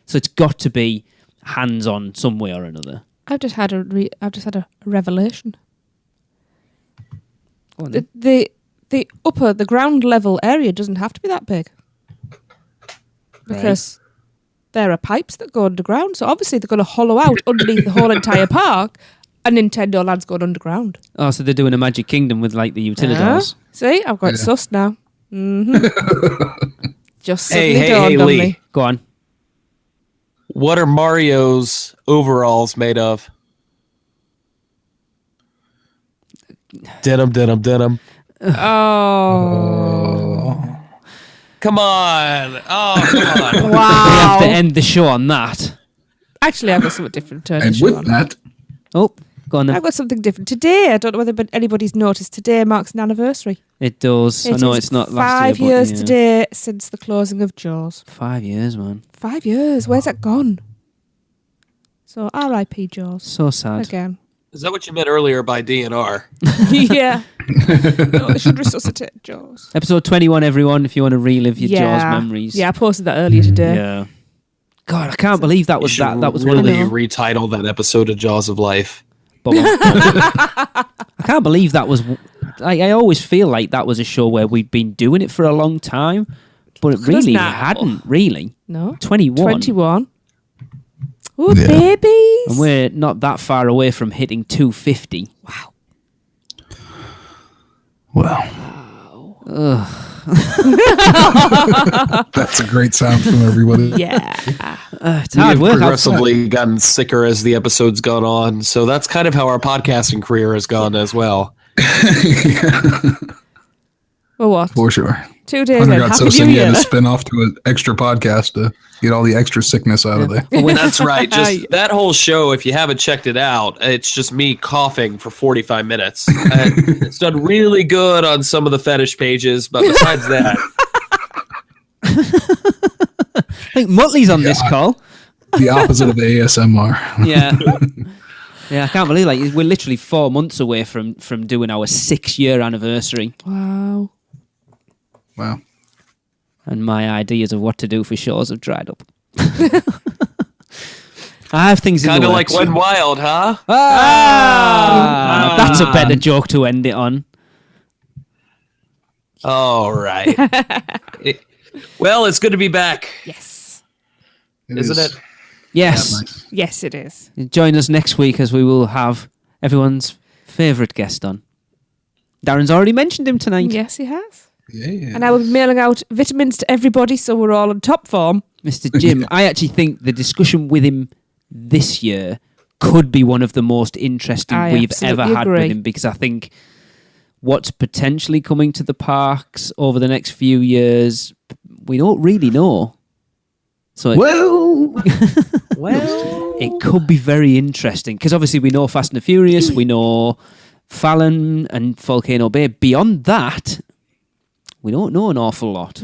So it's got to be hands-on some way or another. I've just had a revelation. The ground level area doesn't have to be that big because there are pipes that go underground. So obviously they're going to hollow out underneath the whole entire park, and Nintendo Land's going underground. Oh, so they're doing a Magic Kingdom with like the Utilidors. See, I've got it sussed now. Mm-hmm. Just suddenly dawned on me. Go on. What are Mario's overalls made of? Denim. Oh. Come on. Oh, come on. Wow. We have to end the show on that. Actually, I've got something different to And with that... Oh, go on then. I've got something different. Today, I don't know whether anybody's noticed, today marks an anniversary. It does. I know it's not last year. 5 years today since the closing of Jaws. 5 years, man. 5 years. Where's that gone? So, R.I.P. Jaws. So sad. Again. Is that what you meant earlier by DNR? Yeah. No, they should resuscitate Jaws. Episode 21, everyone, if you want to relive your Jaws memories. Yeah, I posted that earlier today. Yeah. God, I can't believe that was that. That was really one of the... retitle that episode of Jaws of Life. I can't believe that was... I always feel like that was a show where we'd been doing it for a long time, but it really hadn't, really. No. 21. Oh, babies. And we're not that far away from hitting 250. Wow. Wow. That's a great sound from everybody. Yeah. It's hard work. Progressively gotten sicker as the episode's gone on, so that's kind of how our podcasting career has gone as well. Well, what? For sure. 2 days Hunter in. got Happy so New sick he Year. had to spin off to an extra podcast to get all the extra sickness out of there. That's right. Just that whole show, if you haven't checked it out, it's just me coughing for 45 minutes. And it's done really good on some of the fetish pages, but besides that, I think Muttley's on this call. The opposite of ASMR. Yeah. Yeah, I can't believe we're literally 4 months away from doing our 6-year anniversary. Wow. Wow. And my ideas of what to do for shows have dried up. I have things in the kind of like works. When Wild, huh? That's a better joke to end it on. All right. Well, it's good to be back, Yes. isn't it? Yes. Yeah, nice. Yes, it is. Join us next week as we will have everyone's favourite guest on. Darren's already mentioned him tonight. Yes, he has. Yeah. And I will be mailing out vitamins to everybody so we're all in top form. Mr. Jim, I actually think the discussion with him this year could be one of the most interesting I we've ever absolutely had agree. with him, because I think what's potentially coming to the parks over the next few years, we don't really know. So Well, it could be very interesting, because obviously we know Fast and the Furious, we know Fallon and Volcano Bay. Beyond that, we don't know an awful lot.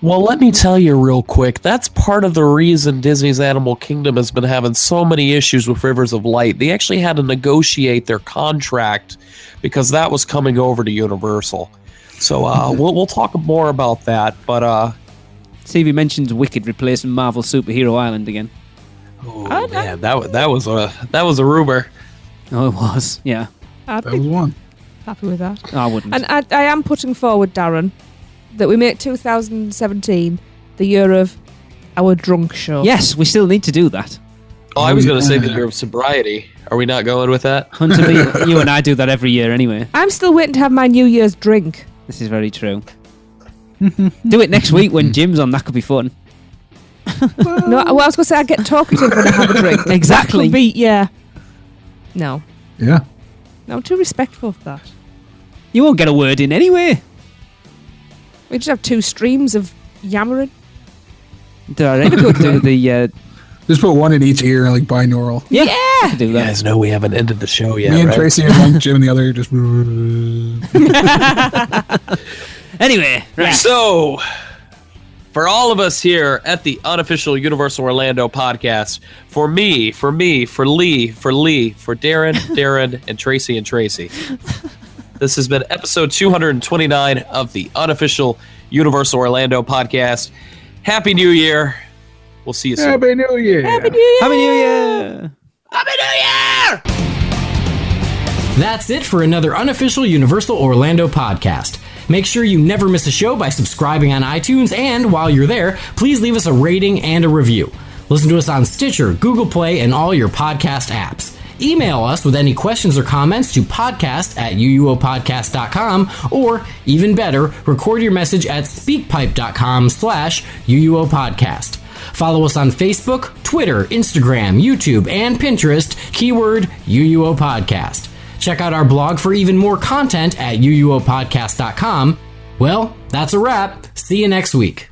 Well, let me tell you real quick. That's part of the reason Disney's Animal Kingdom has been having so many issues with Rivers of Light. They actually had to negotiate their contract because that was coming over to Universal. So we'll talk more about that. But See if he mentions Wicked replacing Marvel Superhero Island again. oh man, that was a rumor. Oh, it was. Yeah. I'd that was be one. happy with that. I wouldn't. And I am putting forward, Darren, that we make 2017 the year of our drunk show. Yes, we still need to do that. Oh, I was going to say the yeah. year of sobriety. Are we not going with that? Hunter, you and I do that every year anyway. I'm still waiting to have my New Year's drink. This is very true. Do it next week when Jim's on. That could be fun. No, well, I was going to say I get talkative when I have a drink. Exactly. That could be, yeah. No. Yeah. No, I'm too respectful for that. You won't get a word in anyway. We just have 2 streams of yammering. Do I reckon we'll do the... Just put one in each ear, like binaural. yeah! I could do You that. guys know we haven't ended the show yet, Me and right? Tracy in one, Jim in the other, just. Anyway, right. So, for all of us here at the Unofficial Universal Orlando podcast, for me, for Lee, for Darren, and Tracy, this has been episode 229 of the Unofficial Universal Orlando podcast. Happy New Year. We'll see you soon. Happy New Year. Happy New Year! Happy New Year! Happy New Year! That's it for another Unofficial Universal Orlando podcast. Make sure you never miss a show by subscribing on iTunes, and while you're there, please leave us a rating and a review. Listen to us on Stitcher, Google Play, and all your podcast apps. Email us with any questions or comments to podcast@uuopodcast.com, or even better, record your message at speakpipe.com/uuopodcast. Follow us on Facebook, Twitter, Instagram, YouTube, and Pinterest, keyword UUO Podcast. Check out our blog for even more content at uuopodcast.com. Well, that's a wrap. See you next week.